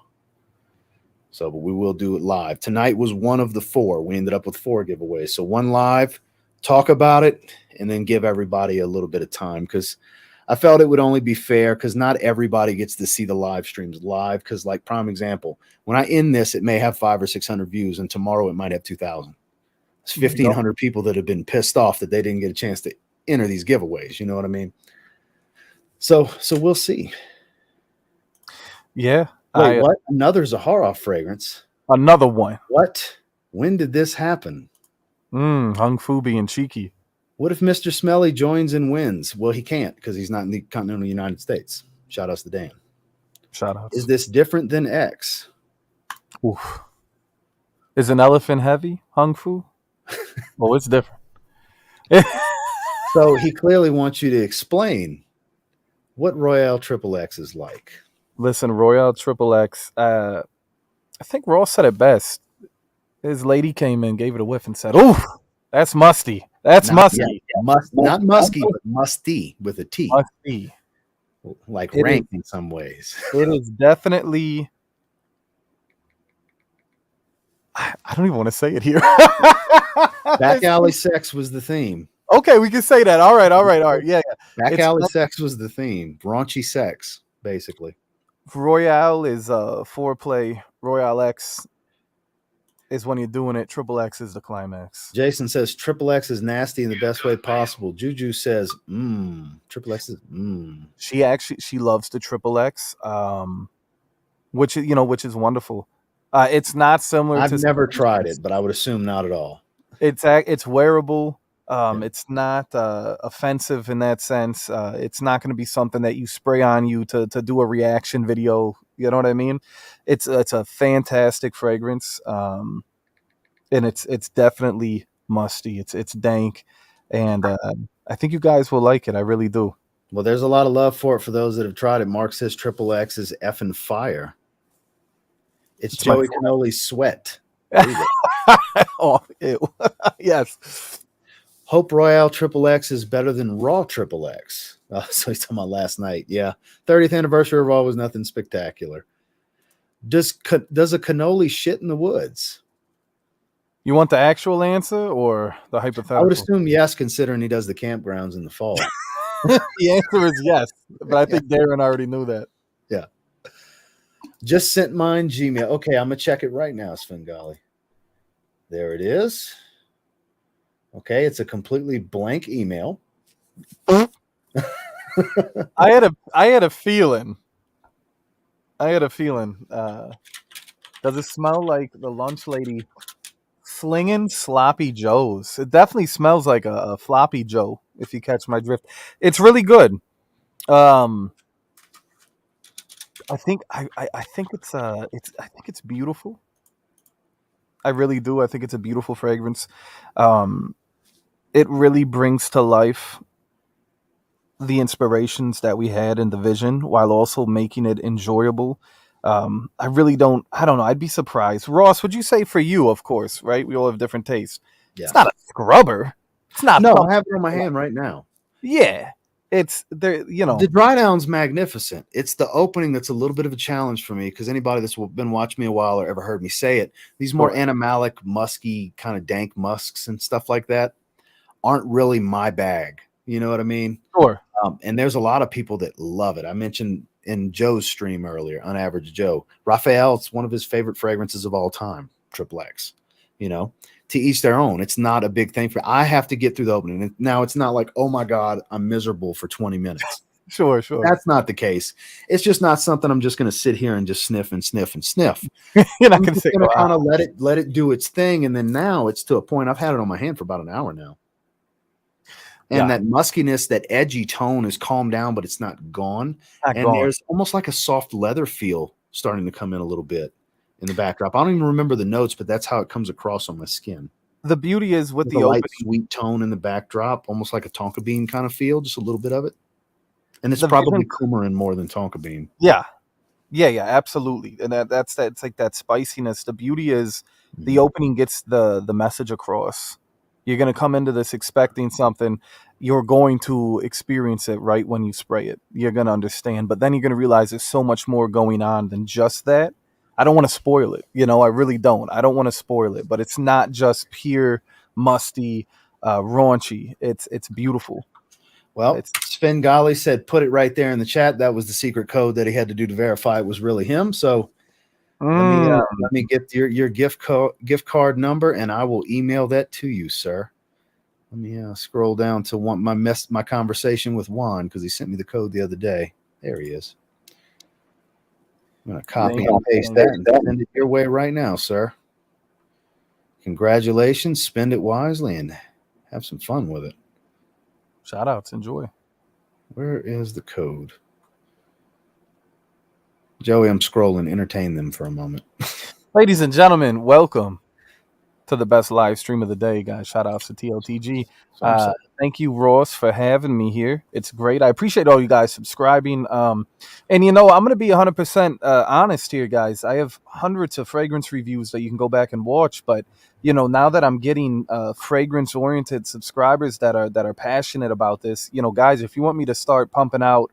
So, but we will do it live. Tonight was one of the 4. We ended up with 4 giveaways. So one live, talk about it, and then give everybody a little bit of time because I felt it would only be fair because not everybody gets to see the live streams live. Because, like, prime example, when I end this, it may have 500 or 600 views, and tomorrow it might have 2,000. It's 1,500 people that have been pissed off that they didn't get a chance to enter these giveaways. You know what I mean? So we'll see. Yeah. Wait, what? Another Zaharoff fragrance? Another one. What? When did this happen? Hung Fu being cheeky. What if Mr. Smelly joins and wins? Well, he can't because he's not in the continental United States. Shout outs to Dan. Shout outs. Is this different than X? Oof. Is an elephant heavy, Hung Fu? Well, it's different. So he clearly wants you to explain what Royale XXX is like. Listen, Royale XXX, I think Ross said it best. His lady came in, gave it a whiff, and said, "Ooh, that's musty. That's musty. Not musky, but musty with a T. Musty. Like rank in some ways. It is definitely... I don't even want to say it here. Back alley sex was the theme. Okay, we can say that. All right. Yeah. Back alley sex was the theme. Raunchy sex, basically. Royale is foreplay. Royale X is when you're doing it. Triple X is the climax. Jason says Triple X is nasty in the best way possible. Juju says, Triple X is She loves the Triple X, which is wonderful. It's not similar. I've never tried it, but I would assume not at all. It's wearable. It's not offensive in that sense. It's not going to be something that you spray on you to do a reaction video. You know what I mean? It's a fantastic fragrance, and it's definitely musty. It's dank, and I think you guys will like it. I really do. Well, there's a lot of love for it for those that have tried it. Mark says Triple X is effing fire. It's Joey Cannoli's sweat. Oh, ew. Yes. Hope Royale Triple X is better than Raw Triple X. So he's talking about last night. Yeah. 30th anniversary of Raw was nothing spectacular. Does a cannoli shit in the woods? You want the actual answer or the hypothetical? I would assume yes, considering he does the campgrounds in the fall. The answer is yes, but I think Darren already knew that. Yeah. Just sent mine Gmail. Okay, I'm going to check it right now, Svengali. There it is. Okay, it's a completely blank email. I had a feeling. Does it smell like the lunch lady slinging sloppy joes? It definitely smells like a floppy joe, if you catch my drift. It's really good. I think it's beautiful. I really do. I think it's a beautiful fragrance. It really brings to life the inspirations that we had in the vision while also making it enjoyable. I don't know. I'd be surprised. Ross, would you say for you, of course, right? We all have different tastes. Yeah. It's not a scrubber. It's not. No, I have it on my hand right now. Yeah. It's there, The dry down's magnificent. It's the opening that's a little bit of a challenge for me because anybody that's been watching me a while or ever heard me say it, these more animalic, musky, kind of dank musks and stuff like that aren't really my bag. You know what I mean? Sure. And there's a lot of people that love it. I mentioned in Joe's stream earlier, Unaverage Joe, Raphael, it's one of his favorite fragrances of all time, Triple X. To each their own. It's not a big thing for I have to get through the opening. Now it's not like, oh my God, I'm miserable for 20 minutes. Sure. That's not the case. It's just not something I'm just going to sit here and just sniff and sniff and sniff. You're not going to kind of let it do its thing. And then now it's to a point I've had it on my hand for about an hour now. And that muskiness, that edgy tone is calmed down, but it's not gone. There's almost like a soft leather feel starting to come in a little bit in the backdrop. I don't even remember the notes, but that's how it comes across on my skin. The beauty is with the light, sweet tone in the backdrop, almost like a tonka bean kind of feel, just a little bit of it. And it's probably coumarin more than tonka bean. Yeah, absolutely. And it's like that spiciness. The beauty is the opening gets the message across. You're going to come into this expecting something. You're going to experience it right when you spray it. You're going to understand. But then you're going to realize there's so much more going on than just that. I don't want to spoil it. I really don't. I don't want to spoil it. But it's not just pure, musty, raunchy. It's beautiful. Well, Sven Gali said, put it right there in the chat. That was the secret code that he had to do to verify it was really him. So let me get your gift card number, and I will email that to you, sir. Let me scroll down to my conversation with Juan because he sent me the code the other day. There he is. I'm going to copy and paste that and send it your way right now, sir. Congratulations. Spend it wisely and have some fun with it. Shout outs. Enjoy. Where is the code? Joey, I'm scrolling. Entertain them for a moment. Ladies and gentlemen, welcome to the best live stream of the day, guys. Shout outs to TLTG. Thank you, Ross, for having me here. It's great. I appreciate all you guys subscribing. And I'm going to be 100% honest here, guys. I have hundreds of fragrance reviews that you can go back and watch. But now that I'm getting fragrance-oriented subscribers that are passionate about this, guys, if you want me to start pumping out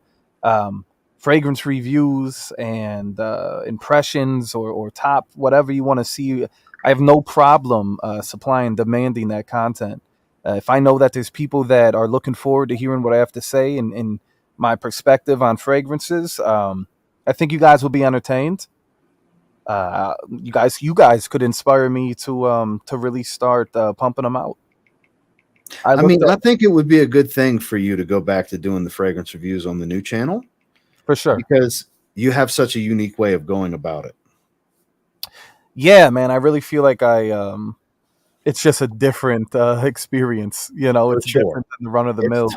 fragrance reviews and impressions or top whatever you want to see, I have no problem supplying, demanding that content. If I know that there's people that are looking forward to hearing what I have to say and my perspective on fragrances, I think you guys will be entertained. You guys could inspire me to really start pumping them out. I think it would be a good thing for you to go back to doing the fragrance reviews on the new channel. For sure. Because you have such a unique way of going about it. Yeah, man, I really feel like it's just a different experience. It's different than the run of the mill.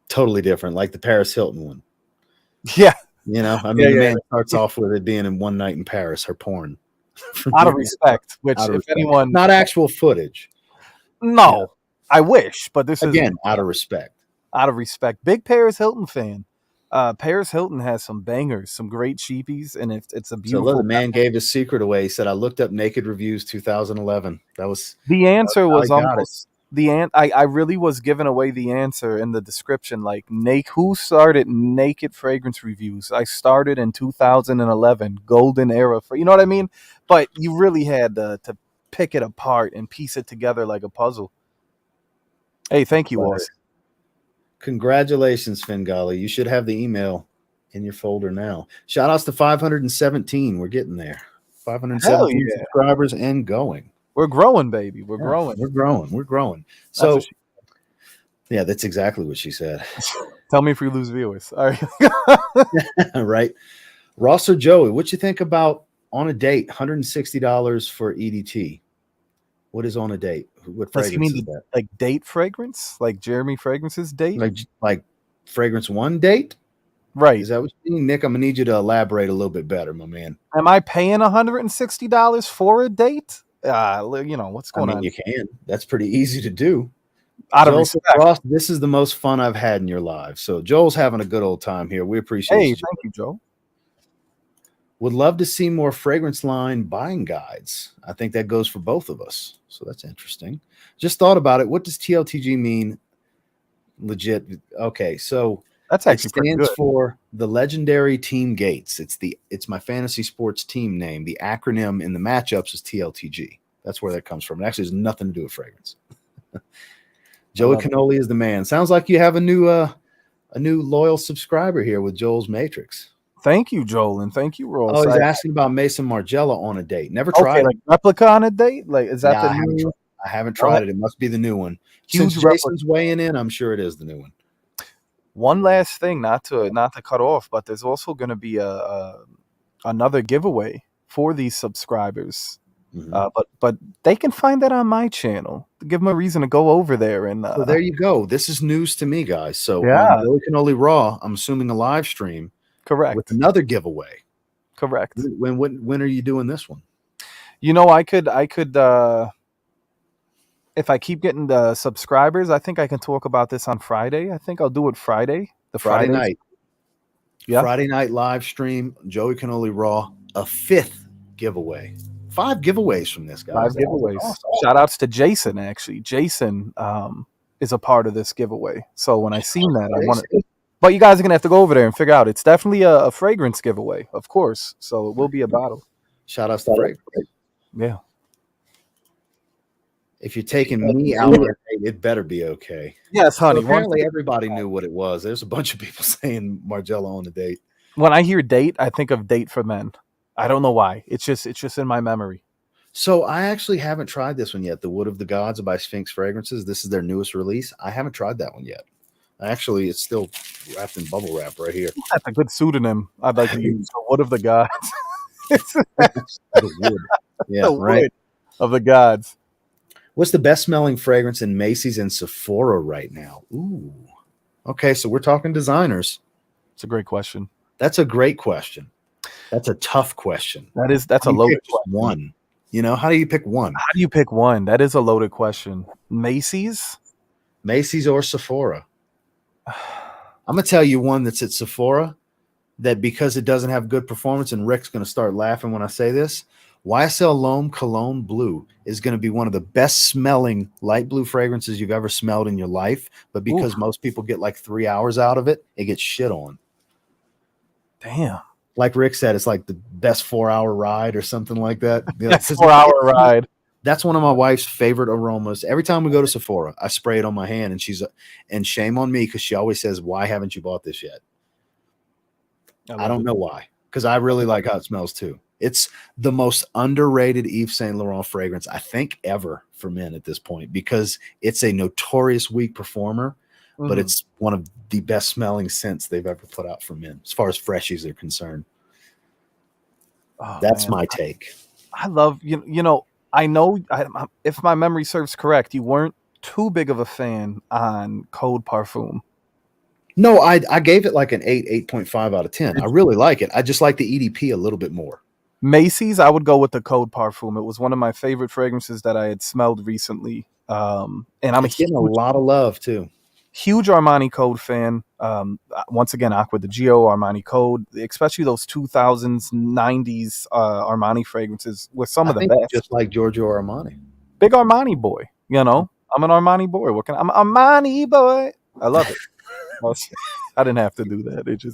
Totally different, like the Paris Hilton one. Yeah. The man starts off with it being in one night in Paris, her porn. Out of respect, anyone. Not actual footage. No, I wish, but this is. Again, out of respect. Out of respect. Big Paris Hilton fan. Paris Hilton has some bangers, some great cheapies, and it's a beautiful. So the man gave his secret away. He said, "I looked up naked reviews 2011." That was the answer. Was almost I really was giving away the answer in the description. Like, who started naked fragrance reviews? I started in 2011, golden era for, you know what I mean? But you really had to pick it apart and piece it together like a puzzle. Hey, thank you, Oz. Congratulations, Fingali. You should have the email in your folder now. Shout outs to 517. We're getting there. 517 yeah. subscribers and going. We're growing, baby. We're growing. We're growing. So, yeah, that's exactly what she said. Tell me if we lose viewers. All right. Right. Ross or Joey, what you think about On a Date, $160 for EDT? What is On a Date? What fragrance you mean is that? Like date fragrance? Like Jeremy Fragrance's date? Like fragrance one date? Right. Is that what you mean? Nick, I'm going to need you to elaborate a little bit better, my man. Am I paying $160 for a date? What's going on? You can. That's pretty easy to do. Out of respect. Ross, this is the most fun I've had in your life. So Joel's having a good old time here. We appreciate you. Thank you, Joel. Would love to see more fragrance line buying guides. I think that goes for both of us. So that's interesting. Just thought about it. What does TLTG mean? Legit. Okay, so that's actually it stands for the legendary Team Gates. It's my fantasy sports team name. The acronym in the matchups is TLTG. That's where that comes from. It actually has nothing to do with fragrance. Joey Cannoli is the man. Sounds like you have a new loyal subscriber here with Joel's Matrix. Thank you, Joel, and thank you, Ross. Oh, he's asking about Mason Margiela On a Date. Never tried like replica on a date. Like, is that the new? I haven't tried it. It must be the new one. Huge Since Jason's weighing in, I'm sure it is the new one. One last thing, not to cut off, but there's also going to be another giveaway for these subscribers. Mm-hmm. But they can find that on my channel. Give them a reason to go over there. And so there you go. This is news to me, guys. So Billy Cannoli Raw, I'm assuming a live stream. Correct. With another giveaway. Correct. When are you doing this one? I could if I keep getting the subscribers, I think I can talk about this on Friday. I think I'll do it Friday. Friday night. Yeah. Friday night live stream, Joey Cannoli Raw, a 5th giveaway. 5 giveaways from this, guy. 5 giveaways. Awesome. Shout outs to Jason, actually. Jason is a part of this giveaway. So when I seen that, I wanted to. But you guys are going to have to go over there and figure out. It's definitely a fragrance giveaway, of course. So it will be a battle. Shout outs to fragrance. Yeah. If you're taking me out, it better be okay. Yes, honey. So apparently, everybody knew what it was. There's a bunch of people saying Margiela On a Date. When I hear date, I think of Date for Men. I don't know why. It's just in my memory. So I actually haven't tried this one yet. The Wood of the Gods by Sphinx Fragrances. This is their newest release. I haven't tried that one yet. Actually, it's still wrapped in bubble wrap right here. That's a good pseudonym I'd like to use. The Wood of the Gods. The wood. Yeah, the right. Wood of the Gods. What's the best smelling fragrance in Macy's and Sephora right now? Ooh. Okay, so we're talking designers. It's a great question. That's a great question. That's a tough question. That's a loaded question. One. How do you pick one? How do you pick one? That is a loaded question. Macy's or Sephora? I'm going to tell you one that's at Sephora that because it doesn't have good performance, and Rick's going to start laughing when I say this, YSL L'Homme Cologne Blue is going to be one of the best smelling light blue fragrances you've ever smelled in your life. But because most people get like 3 hours out of it, it gets shit on. Damn. Like Rick said, it's like the best 4-hour ride or something like that. Best 4-hour ride. That's one of my wife's favorite aromas. Every time we go to Sephora, I spray it on my hand, and shame on me because she always says, "Why haven't you bought this yet?" I don't know why, because I really like how it smells too. It's the most underrated Yves Saint Laurent fragrance I think ever for men at this point, because it's a notorious weak performer, but it's one of the best smelling scents they've ever put out for men as far as freshies are concerned. That's my take. I love I know if my memory serves correct, you weren't too big of a fan on Code Parfum. No, I gave it like an 8.5 out of 10. I really like it. I just like the EDP a little bit more. Macy's, I would go with the Code Parfum. It was one of my favorite fragrances that I had smelled recently. And I'm getting a lot of love too. Huge Armani Code fan. Once again, Acqua di Gio, Armani Code, especially those 2000s, 90s Armani fragrances were some of the best. Just like Giorgio Armani. Big Armani boy, I'm an Armani boy. I'm Armani boy. I love it. I didn't have to do that. It's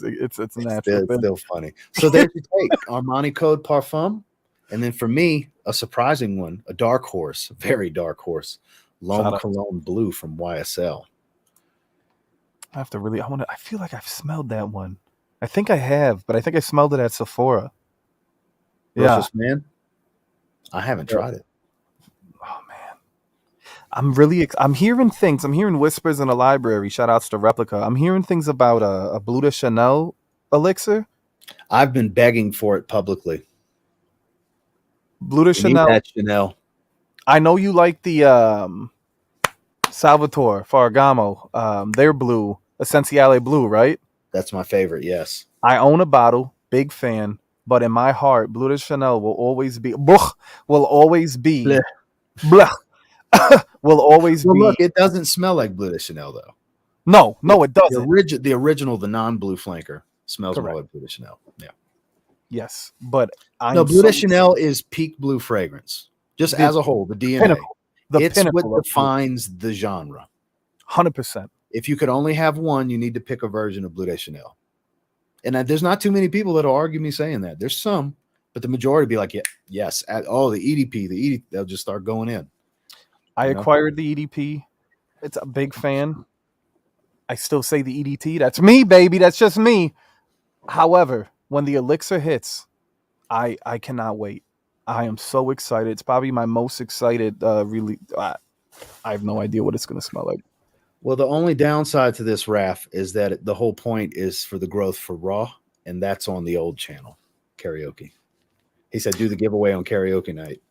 a natural It's thing. still funny. So there's your take. Armani Code Parfum. And then for me, a surprising one, a dark horse, very dark horse. L'Homme Cologne Blue from YSL. I have to really, I feel like I've smelled that one. I think I have, but I think I smelled it at Sephora. Rufus, man. I haven't tried it. Oh man. I'm hearing things. I'm hearing whispers in the library. Shout outs to Replica. I'm hearing things about a Bleu de Chanel elixir. I've been begging for it publicly. Bleu de Chanel. That Chanel. I know you like the Salvatore Ferragamo, their blue, Essenziale blue, right? That's my favorite, yes. I own a bottle, big fan, but in my heart, Bleu de Chanel will always be, will always be, will always be. Look, it doesn't smell like Bleu de Chanel, though. No, it doesn't. The original, the non-blue flanker, smells more like Bleu de Chanel. Yeah. Yes, but Bleu de Chanel is peak blue fragrance, just as a whole, the DNA. Pinnacle. It's what defines the genre. 100%. If you could only have one, you need to pick a version of Bleu de Chanel. And there's not too many people that'll argue me saying that. There's some, but the majority be like, yes. The EDP, they'll just start going in. I acquired the EDP. It's a big fan. I still say the EDT. That's me, baby. That's just me. However, when the elixir hits, I cannot wait. I am so excited. It's probably my most excited release. I have no idea what it's going to smell like. Well, the only downside to this, Raph, is that the whole point is for the growth for Raw, and that's on the old channel, karaoke. He said, do the giveaway on karaoke night.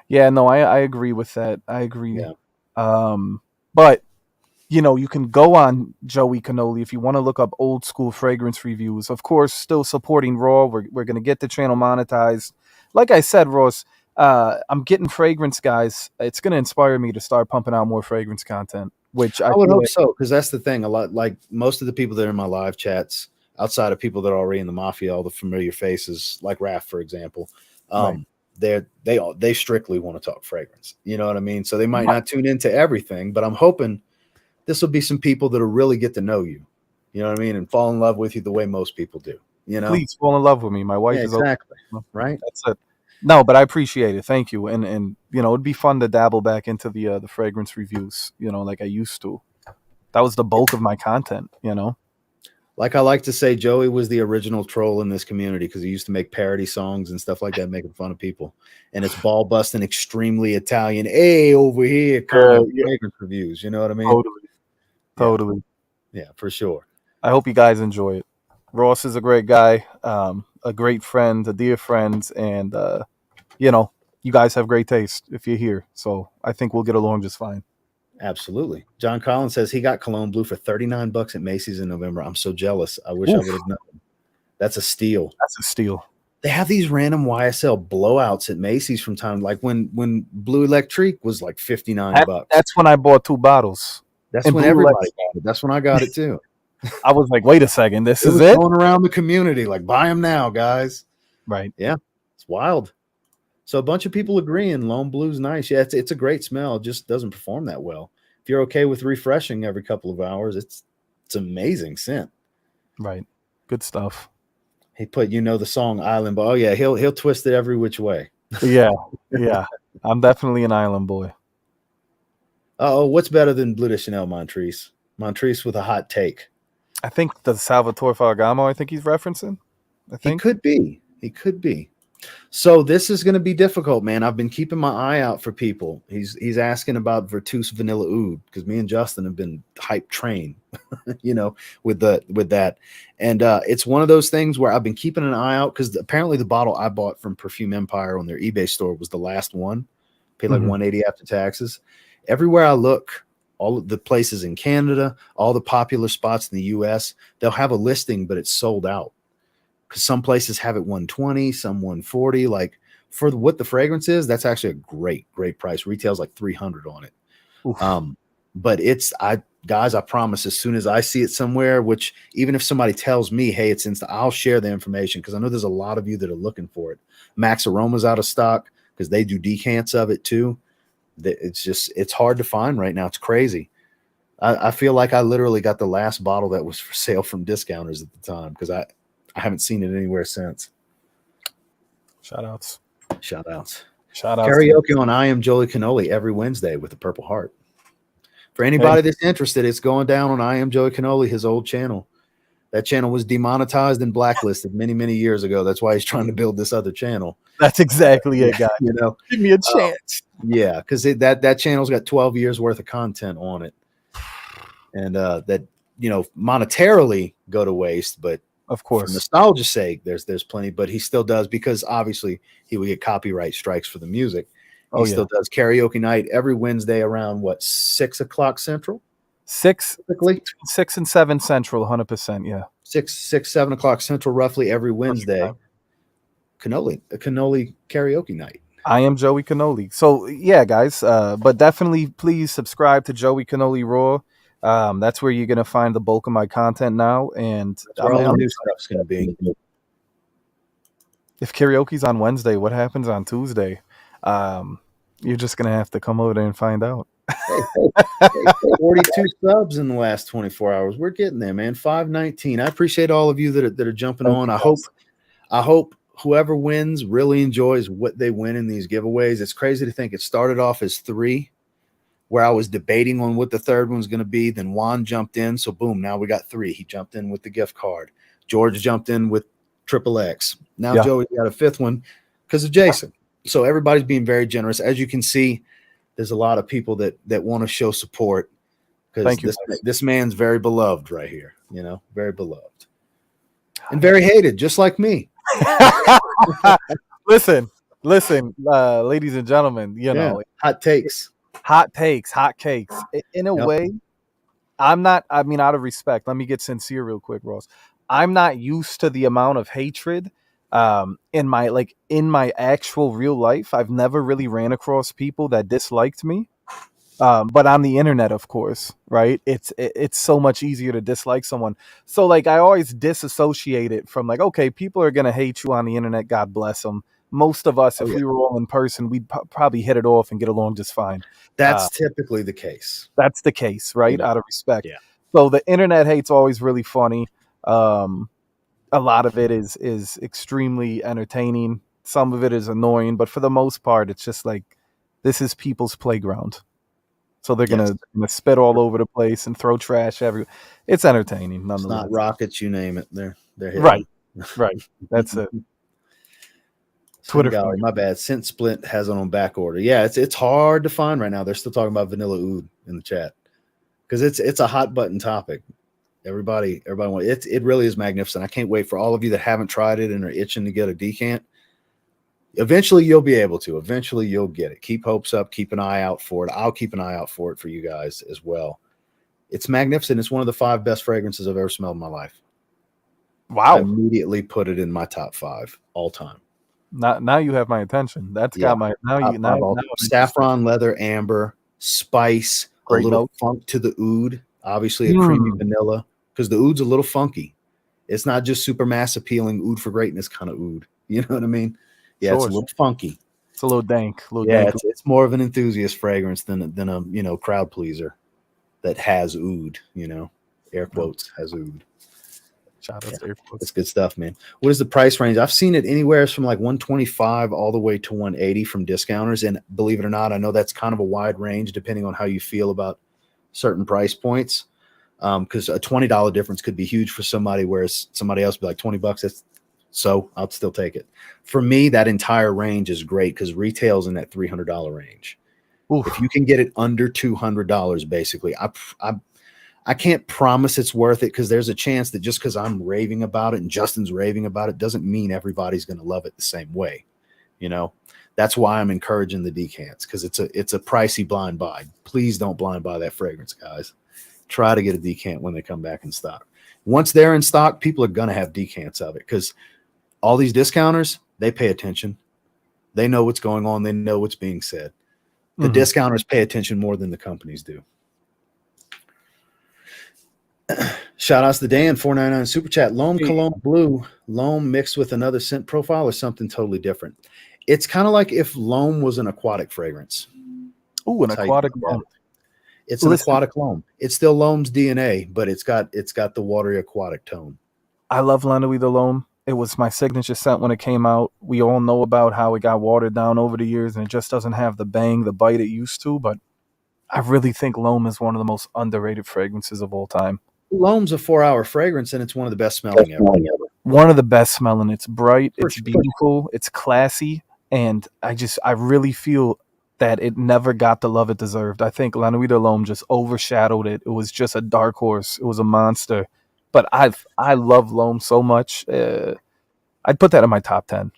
Yeah, no, I agree with that. I agree. Yeah. But, you can go on Joey Cannoli if you want to look up old school fragrance reviews. Of course, still supporting Raw. We're going to get the channel monetized. Like I said, Ross, I'm getting fragrance, guys. It's going to inspire me to start pumping out more fragrance content, which I would hope so, because that's the thing. A lot, like most of the people that are in my live chats, outside of people that are already in the mafia, all the familiar faces, like Raph, for example, they strictly want to talk fragrance. You know what I mean? So they might not tune into everything, but I'm hoping this will be some people that'll really get to know you. You know what I mean? And fall in love with you the way most people do. Please fall in love with me. My wife is exactly right. That's it. No, but I appreciate it. Thank you. And it'd be fun to dabble back into the fragrance reviews, like I used to. That was the bulk of my content, Like I like to say, Joey was the original troll in this community because he used to make parody songs and stuff like that, making fun of people. And it's ball busting, extremely Italian, over here, kind of fragrance reviews. You know what I mean? Totally. Yeah, for sure. I hope you guys enjoy it. Ross is a great guy, a great friend, a dear friend, and you guys have great taste if you're here. So I think we'll get along just fine. Absolutely. John Collins says he got Cologne Blue for $39 at Macy's in November. I'm so jealous. I wish I would have known. That's a steal. They have these random YSL blowouts at Macy's from time, like when Blue Electrique was like $59. That's when I bought 2 bottles. That's when everybody got it. That's when I got it too. I was like, wait a second, this is it? Going around the community, like, buy them now, guys. Right. Yeah, it's wild. So a bunch of people agreeing L'Homme Blue's nice. Yeah, it's a great smell. It just doesn't perform that well. If you're okay with refreshing every couple of hours, it's amazing scent. Right. Good stuff. He put, the song Island Boy. Oh yeah, he'll twist it every which way. Yeah. I'm definitely an island boy. Oh, what's better than Bleu de Chanel Montrese? Montrese with a hot take. I think the Salvatore Ferragamo, I think he's referencing. He could be. So this is going to be difficult, man. I've been keeping my eye out for people. He's asking about Vertus Vanilla Oud because me and Justin have been hype trained, with that. And it's one of those things where I've been keeping an eye out because apparently the bottle I bought from Perfume Empire on their eBay store was the last one. Paid like $180 after taxes. Everywhere I look, all of the places in Canada, all the popular spots in the US, they'll have a listing, but it's sold out. Because some places have it $120, some $140. Like for what the fragrance is, that's actually a great price. Retails like $300 on it. But guys, I promise, as soon as I see it somewhere, which even if somebody tells me, hey, it's Insta, I'll share the information because I know there's a lot of you that are looking for it. Max Aroma's out of stock because they do decants of it too. It's hard to find right now. It's crazy. I feel like I literally got the last bottle that was for sale from Discounters at the time because I haven't seen it anywhere since. Shout outs. Karaoke on I Am Joey Cannoli every Wednesday with the Purple Heart. For anybody that's interested, it's going down on I Am Joey Cannoli, his old channel. That channel was demonetized and blacklisted many, many years ago. That's why he's trying to build this other channel. That's exactly it, guys. You know, give me a chance. Yeah, because that channel's got 12 years worth of content on it, and that monetarily go to waste. But of course, for nostalgia's sake, there's plenty. But he still does because obviously he would get copyright strikes for the music. He still does karaoke night every Wednesday around 6 o'clock Central. 6 and 7 Central, 100%. Yeah, 7 o'clock Central, roughly every Wednesday. Cannoli karaoke night. I Am Joey Cannoli. So yeah, guys, but definitely please subscribe to Joey Cannoli Raw. That's where you're gonna find the bulk of my content now, and that's where all the new stuff's gonna be. If karaoke's on Wednesday, what happens on Tuesday? You're just gonna have to come over there and find out. Hey, 42 subs in the last 24 hours. We're getting there, man. 519. I appreciate all of you that are jumping on. I hope whoever wins really enjoys what they win in these giveaways. It's crazy to think it started off as 3, where I was debating on what the third one's going to be. Then Juan jumped in. So boom, now we got 3. He jumped in with the gift card. George jumped in with XXX. Now Joey got a 5th one because of Jason. So everybody's being very generous. As you can see, there's a lot of people that want to show support because this man's very beloved right here, very beloved and very hated, just like me. Listen, ladies and gentlemen, hot takes, hot cakes. In a way, out of respect, let me get sincere real quick, Ross. I'm not used to the amount of hatred in my actual real life. I've never really ran across people that disliked me. But on the internet, of course, right? It's so much easier to dislike someone. So I always disassociate it from okay, people are going to hate you on the internet. God bless them. Most of us, if we were all in person, we'd probably hit it off and get along just fine. That's typically the case. That's the case, right? Yeah. Out of respect. Yeah. So the internet hate's always really funny. A lot of it is extremely entertaining. Some of it is annoying, but for the most part, it's just this is people's playground. So they're gonna spit all over the place and throw trash everywhere. It's entertaining, nonetheless. It's not rockets, you name it. They're hitting. Right. That's it. Twitter gallery, my bad. Scent Split has it on back order. Yeah, it's hard to find right now. They're still talking about vanilla oud in the chat because it's a hot button topic. Everybody wants it. It really is magnificent. I can't wait for all of you that haven't tried it and are itching to get a decant. Eventually you'll be able to. Eventually you'll get it. Keep hopes up. Keep an eye out for it. I'll keep an eye out for it for you guys as well. It's magnificent. It's one of the 5 best fragrances I've ever smelled in my life. Wow. I immediately put it in my top 5 all time. Now you have my attention. That's got my saffron, leather, amber, spice, a little funk to the oud. Obviously a creamy vanilla because the oud's a little funky. It's not just super mass appealing oud for greatness kind of oud. You know what I mean? Yeah, it's a little funky. It's a little dank. It's more of an enthusiast fragrance than a crowd pleaser that has oud. Air quotes has oud. Shout out to air quotes. That's good stuff, man. What is the price range? I've seen it anywhere from 125 all the way to 180 from Discounters, and believe it or not, I know that's kind of a wide range depending on how you feel about certain price points. Because a $20 difference could be huge for somebody, whereas somebody else would be like $20. So I'll still take it. For me, that entire range is great because retail's in that $300 range. Oof. If you can get it under $200, basically, I can't promise it's worth it because there's a chance that just because I'm raving about it and Justin's raving about it doesn't mean everybody's going to love it the same way. That's why I'm encouraging the decants because it's a pricey blind buy. Please don't blind buy that fragrance, guys. Try to get a decant when they come back in stock. Once they're in stock, people are going to have decants of it because all these discounters, they pay attention. They know what's going on. They know what's being said. The discounters pay attention more than the companies do. Shout outs to Dan, 499 Super Chat. L'Homme Cologne Blue, L'Homme mixed with another scent profile or something totally different. It's kind of like if L'Homme was an aquatic fragrance. Ooh, an That's how you aquatic look at loam. it. It's an Listen, aquatic loam. It's still loam's DNA, but it's got the watery aquatic tone. I love Lanui the loam. It was my signature scent when it came out. We all know about how it got watered down over the years, and it just doesn't have the bang, the bite it used to. But I really think loam is one of the most underrated fragrances of all time. Loam's a 4-hour fragrance, and it's one of the best smelling ever. One of the best smelling. It's bright, For it's sure. beautiful, it's classy, and I really feel that it never got the love it deserved. I think La Nuit de l'Homme just overshadowed it. It was just a dark horse. It was a monster. But I love L'Homme so much. I'd put that in my top 10.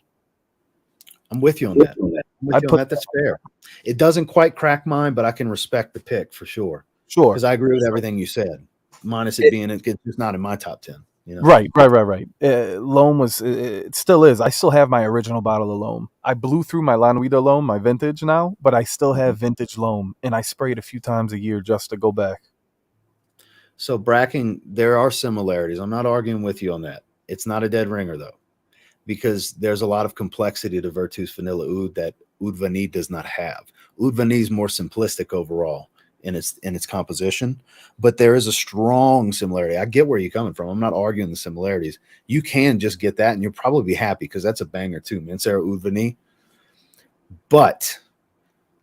I'm with you on that. I'm with I'd you on put that. That's fair. It doesn't quite crack mine, but I can respect the pick for sure. sure. Because I agree with everything you said. Minus it being it's just not in my top 10. You know? Right. L'Homme was, it still is. I still have my original bottle of L'Homme. I blew through my La Nuit de l'Homme, my vintage now, but I still have vintage L'Homme, and I spray it a few times a year just to go back. So bracking, there are similarities. I'm not arguing with you on that. It's not a dead ringer though, because there's a lot of complexity to Virtus Vanilla Oud that Oud Vanille does not have. Oud Vanille is more simplistic overall in its composition, but there is a strong similarity. I get where you're coming from. I'm not arguing the similarities. You can just get that, and you'll probably be happy because that's a banger too, Mancera Oud Vanille. But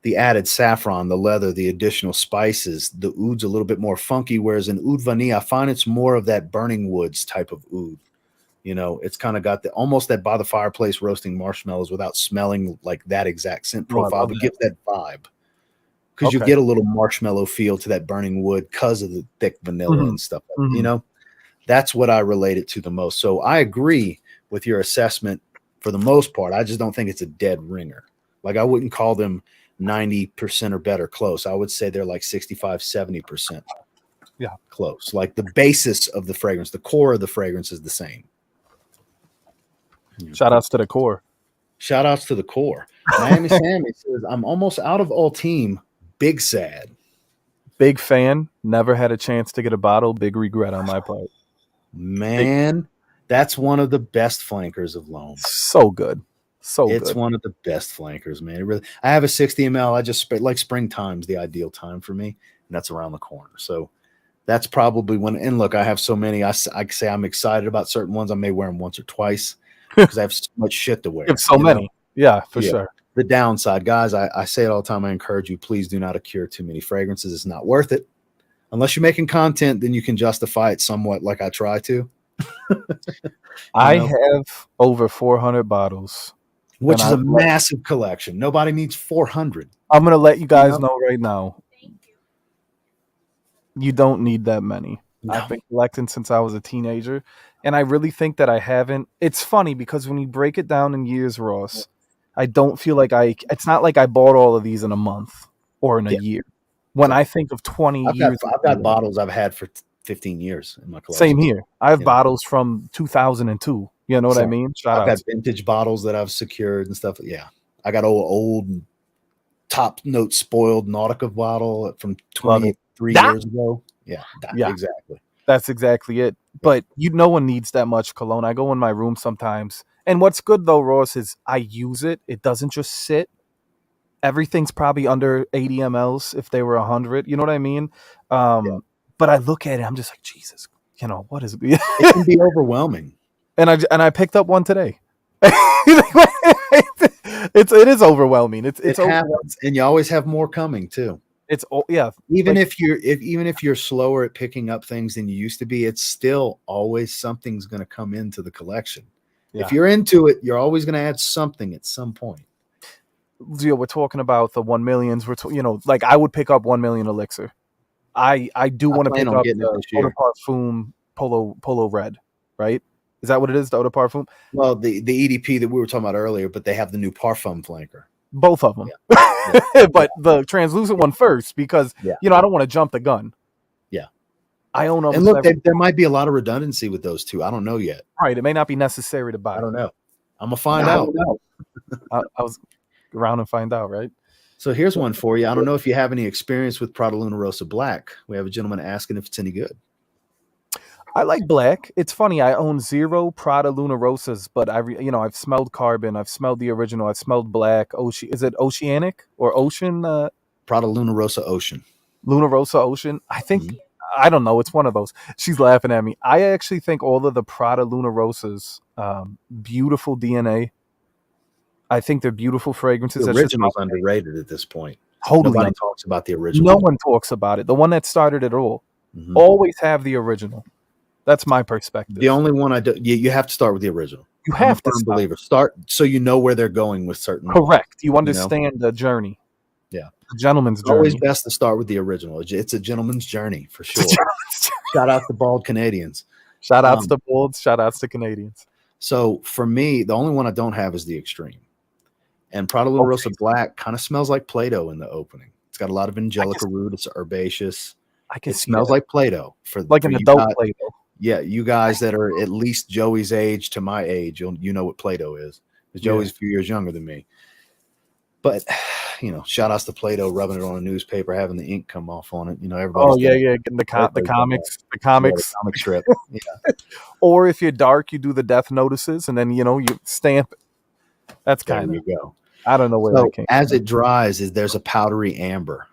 the added saffron, the leather, the additional spices, the oud's a little bit more funky, whereas in Oud Vanille, I find it's more of that burning woods type of oud. You know, it's kind of got almost that by the fireplace roasting marshmallows without smelling like that exact scent profile, but gives that vibe. Because you get a little marshmallow feel to that burning wood because of the thick vanilla and stuff. You know, that's what I relate it to the most. So I agree with your assessment for the most part. I just don't think it's a dead ringer. Like I wouldn't call them 90% or better close. I would say they're like 65, 70% close. Like the basis of the fragrance, the core of the fragrance is the same. Shout outs to the core. Shout outs to the core. Miami Sammy says, I'm almost out of all team. Big sad. Big fan. Never had a chance to get a bottle. Big regret on my part. Man, that's one of the best flankers of L'Homme. So good. It's one of the best flankers, man. It really, I have a 60 ml. I just like springtime's the ideal time for me, and that's around the corner. So that's probably when. And look, I have so many. I say I'm excited about certain ones. I may wear them once or twice because I have so much shit to wear. You have so many. Yeah, for sure. The downside, guys, I say it all the time. I encourage you, please do not accrue too many fragrances. It's not worth it. Unless you're making content, then you can justify it somewhat like I try to. I have over 400 bottles. Which is a massive collection. Nobody needs 400. I'm going to let you guys know right now. You don't need that many. No. I've been collecting since I was a teenager, and I really think that I haven't. It's funny because when you break it down in years, Ross, I don't feel like it's not like I bought all of these in a month or in a year. When I think of 20 years. I've got bottles I've had for 15 years in my collection. Same here. I have bottles from 2002. You know what I mean? I've got vintage bottles that I've secured and stuff. Yeah. I got old top note spoiled Nautica bottle from 23 years ago. Yeah, exactly. That's exactly it. But no one needs that much cologne. I go in my room sometimes. And what's good though, Ross, is I use it. It doesn't just sit. Everything's probably under 80 mLs if they were 100. You know what I mean? But I look at it, I'm just like, Jesus, what is it? It can be overwhelming. And I picked up one today. It is overwhelming. It's happens, and you always have more coming too. Even if you're slower at picking up things than you used to be, it's still always something's going to come into the collection. Yeah. If you're into it, you're always going to add something at some point. We're talking about the 1 millions. Like I would pick up 1 million elixir. I do want to pick up the Eau de Parfum Polo Red, right? Is that what it is, the Eau de Parfum? Well, the EDP that we were talking about earlier, but they have the new Parfum flanker. Both of them. But the translucent one first because, I don't want to jump the gun. Yeah. I own them. And look, there might be a lot of redundancy with those two. I don't know yet. Right. It may not be necessary to buy. I don't know. I'm going to find out. I was around and find out, right? So here's one for you. I don't know if you have any experience with Prada Luna Rossa Black. We have a gentleman asking if it's any good. I like black. It's funny. I own 0 Prada Luna Rossas, but I've smelled Carbon. I've smelled the original. I've smelled black. Is it Oceanic or Ocean? Prada Luna Rosa Ocean. Luna Rosa Ocean. I think Mhm. I don't know. It's one of those. She's laughing at me. I actually think all of the Prada Luna Rosas, beautiful DNA. I think they're beautiful fragrances. The That's just original's underrated at this point. totally. Nobody talks about the original. No one talks about it. The one that started it all. Mhm. Always have the original. That's my perspective. The only one I do, you have to start with the original. You I'm a have to firm believer. Start so you know where they're going with certain. Correct. You know? understand the journey. Yeah. The gentleman's It's always journey. best to start with the original. It's a gentleman's journey for sure. Shout out to bald Canadians. Shout outs to Bolds. Shout outs to Canadians. So for me, the only one I don't have is the Extreme. And Prada Luna Rosa Black kind of smells like Play-Doh in the opening. It's got a lot of angelica root. It's herbaceous. It smells like Play-Doh. Like an adult Play-Doh. Yeah, you guys that are at least Joey's age to my age, you know what Play-Doh is. Because Joey's a few years younger than me. But, shout outs to Play-Doh, rubbing it on a newspaper, having the ink come off on it. Everybody. Oh, yeah. Getting the comics. The comics. Comic strip. Yeah. Or if you're dark, you do the death notices, and then, you stamp it. That's kind of. There you go. I don't know where that came as it dries, there's a powdery amber.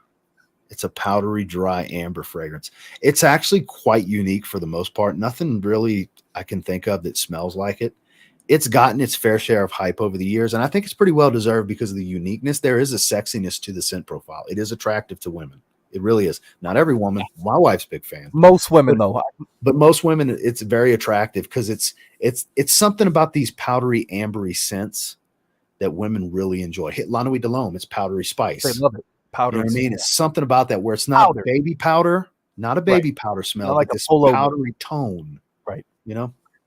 It's a powdery, dry amber fragrance. It's actually quite unique for the most part. Nothing really I can think of that smells like it. It's gotten its fair share of hype over the years, and I think it's pretty well deserved because of the uniqueness. There is a sexiness to the scent profile. It is attractive to women. It really is. Not every woman. My wife's a big fan. Most women, though. But most women, it's very attractive because it's something about these powdery, ambery scents that women really enjoy. Hit La Nuit de l'Homme, it's powdery spice. They love it. Powder. You know what I mean? It's something about that where it's not baby powder, not a baby powder smell, like but this polo powdery tone. Right.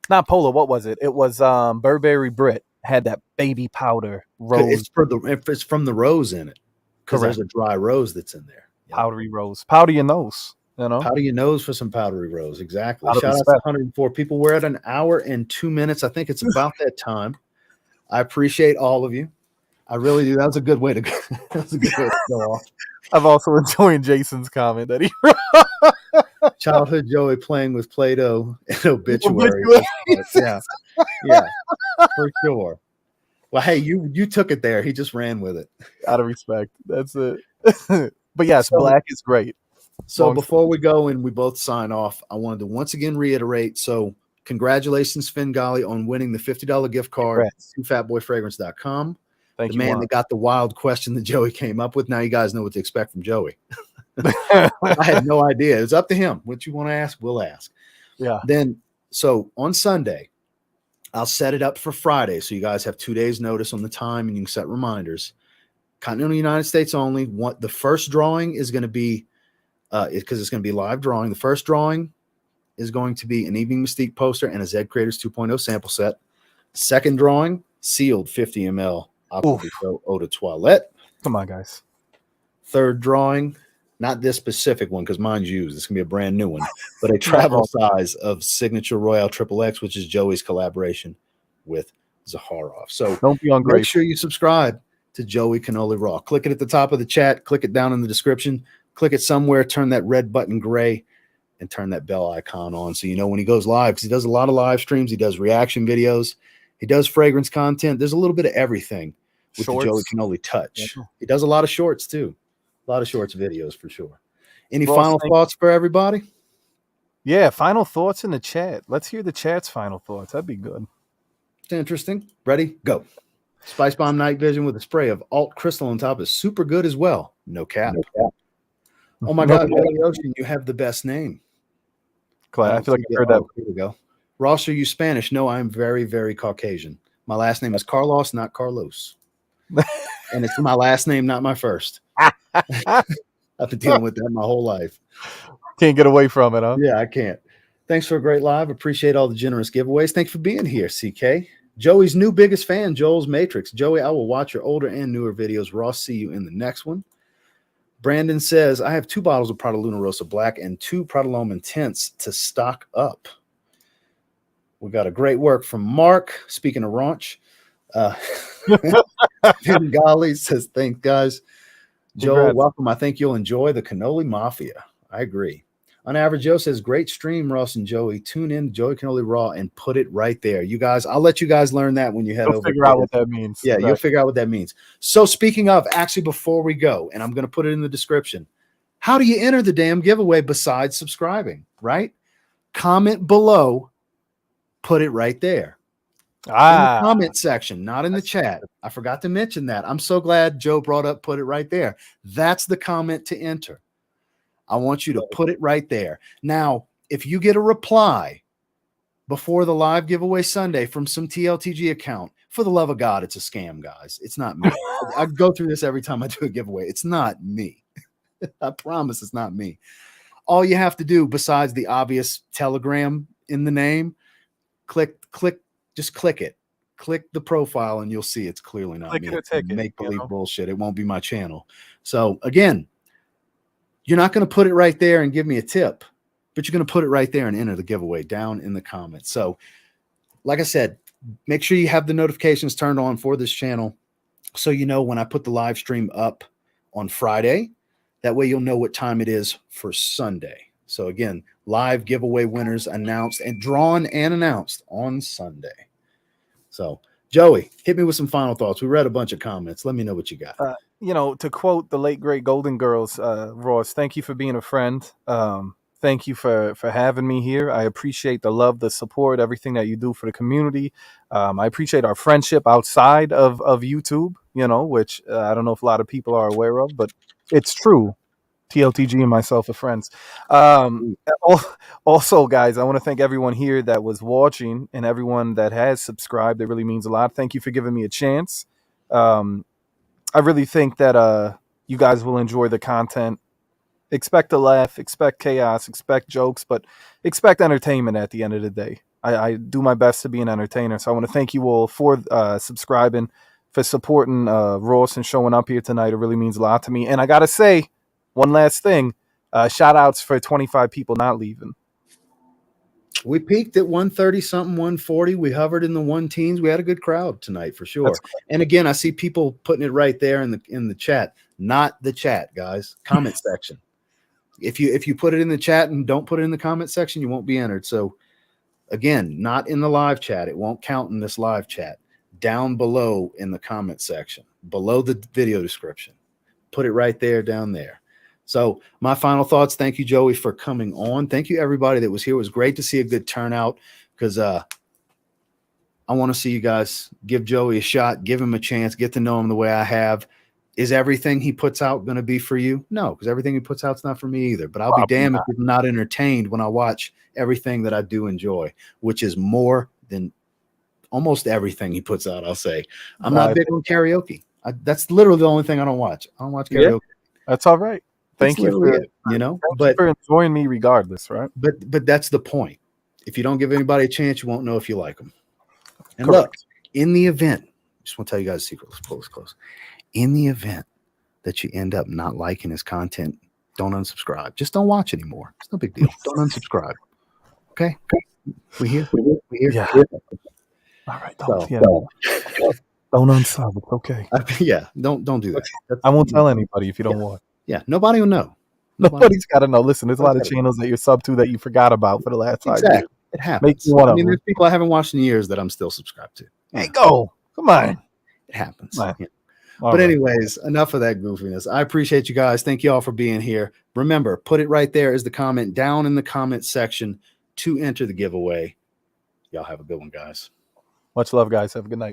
Not Polo. What was it? It was Burberry Brit had that baby powder rose. It's from the rose in it. Because there's a dry rose that's in there. Powdery rose. Powder your nose. Powder your nose for some powdery rose. Exactly. Shout out to 104 people. We're at 1 hour and 2 minutes. I think it's about that time. I appreciate all of you. I really do. That was a good way to go. That was a good way to go off. I'm also enjoying Jason's comment that he Childhood Joey playing with Play-Doh and obituary. Yeah, for sure. Well, hey, you took it there. He just ran with it. Out of respect. That's it. But yes, black is great. So before we go and we both sign off, I wanted to once again reiterate. So congratulations, Fingali, on winning the $50 gift card to fatboyfragrance.com. Thank the you, man that got the wild question that Joey came up with. Now you guys know what to expect from Joey. I had no idea. It's up to him. What you want to ask, we'll ask. Yeah. Then, so on Sunday, I'll set it up for Friday. So you guys have 2 days notice on the time and you can set reminders. Continental United States only. The first drawing is going to be, because it's going to be live drawing. The first drawing is going to be an Evening Mystique poster and a Z Creators 2.0 sample set. Second drawing, sealed 50 ml Acqua Eau de Toilette. Come on, guys. Third drawing, not this specific one because mine's used. It's going to be a brand new one, but a travel size of Signature Royale XXX, which is Joey's collaboration with Zaharoff. So don't be ungrateful. Make sure you subscribe to Joey Cannoli Raw. Click it at the top of the chat. Click it down in the description. Click it somewhere. Turn that red button gray and turn that bell icon on so you know when he goes live, because he does a lot of live streams. He does reaction videos. He does fragrance content. There's a little bit of everything with the Joey Cannoli touch. Yeah. He does a lot of shorts too. A lot of shorts videos for sure. Any final thoughts for everybody? Yeah, final thoughts in the chat. Let's hear the chat's final thoughts. That'd be good. It's interesting. Ready? Go. Spice Bomb Night Vision with a spray of alt crystal on top is super good as well. No cap. Oh my God, Ocean, you have the best name. I feel like I heard that. Here we go. Ross, are you Spanish? No, I'm very, very Caucasian. My last name is Carlos, not Carlos. And it's my last name, not my first. I've been dealing with that my whole life. Can't get away from it, huh? Yeah, I can't. Thanks for a great live. Appreciate all the generous giveaways. Thanks for being here, CK. Joey's new biggest fan, Joel's Matrix. Joey, I will watch your older and newer videos. Ross, see you in the next one. Brandon says, I have 2 bottles of Prada Luna Rosa Black and 2 Prada L'Homme Intense to stock up. We got a great work from Mark. Speaking of raunch, Golly says, thanks, guys. Joel, welcome. I think you'll enjoy the Cannoli Mafia. I agree. On average, Joe says, great stream, Ross and Joey. Tune in to Joey Cannoli Raw and put it right there. You guys, I'll let you guys learn that when you head over. Figure out what that means. Yeah, right. You'll figure out what that means. So speaking of, actually, before we go, and I'm going to put it in the description, how do you enter the damn giveaway besides subscribing, right? Comment below, put it right there. In the comment section, not in the chat. I forgot to mention that. I'm so glad Joe brought up put it right there. That's the comment to enter. I want you to put it right there. Now, if you get a reply before the live giveaway Sunday from some TLTG account, for the love of God, it's a scam, guys. It's not me. I go through this every time I do a giveaway. It's not me. I promise it's not me. All you have to do, besides the obvious Telegram in the name, just click it. Click the profile and you'll see it's clearly not me. It's make-believe bullshit. It won't be my channel. So again, you're not going to put it right there and give me a tip, but you're going to put it right there and enter the giveaway down in the comments. So like I said, make sure you have the notifications turned on for this channel so you know when I put the live stream up on Friday. That way you'll know what time it is for Sunday. So again, live giveaway winners announced and drawn and announced on Sunday. So Joey, hit me with some final thoughts. We read a bunch of comments. Let me know what you got. To quote the late great Golden Girls, Ross, thank you for being a friend. Thank you for having me here. I appreciate the love, the support, everything that you do for the community. I appreciate our friendship outside of YouTube, which I don't know if a lot of people are aware of, but it's true. TLTG and myself are friends. Also, guys, I want to thank everyone here that was watching and everyone that has subscribed. It really means a lot. Thank you for giving me a chance. I really think that you guys will enjoy the content. Expect a laugh, expect chaos, expect jokes, but expect entertainment at the end of the day. I do my best to be an entertainer. So I want to thank you all for subscribing, for supporting Ross and showing up here tonight. It really means a lot to me. And I got to say, one last thing, shout outs for 25 people not leaving. We peaked at 130 something, 140. We hovered in the 1-teens. We had a good crowd tonight for sure. And again, I see people putting it right there in the chat, not the chat, guys. Comment section. If you put it in the chat and don't put it in the comment section, you won't be entered. So again, not in the live chat. It won't count in this live chat. Down below in the comment section, below the video description. Put it right there, down there. So my final thoughts. Thank you, Joey, for coming on. Thank you, everybody that was here. It was great to see a good turnout because I want to see you guys give Joey a shot, give him a chance, get to know him the way I have. Is everything he puts out going to be for you? No, because everything he puts out is not for me either. But I'll be damned if I'm not entertained when I watch everything that I do enjoy, which is more than almost everything he puts out, I'll say. I'm not big on karaoke. That's literally the only thing I don't watch. I don't watch karaoke. Yeah, that's all right. Thank you for it, but for enjoying me regardless, right? But that's the point. If you don't give anybody a chance, you won't know if you like them. And Correct. Look, in the event, just want to tell you guys a secret. Let's pull this close. In the event that you end up not liking his content, don't unsubscribe. Just don't watch anymore. It's no big deal. Don't unsubscribe. Okay? We here? Yeah. All right. Don't unsub. It's okay. Yeah. Don't do that. I won't tell anybody if you don't want. Yeah. Nobody will know. Nobody's got to know. Listen, there's a lot of channels that you're sub to that you forgot about for the last 5 years. It happens. There's people I haven't watched in years that I'm still subscribed to. Hey, go. Come on. It happens. Yeah. But anyways, enough of that goofiness. I appreciate you guys. Thank you all for being here. Remember, put it right there as the comment down in the comment section to enter the giveaway. Y'all have a good one, guys. Much love, guys. Have a good night.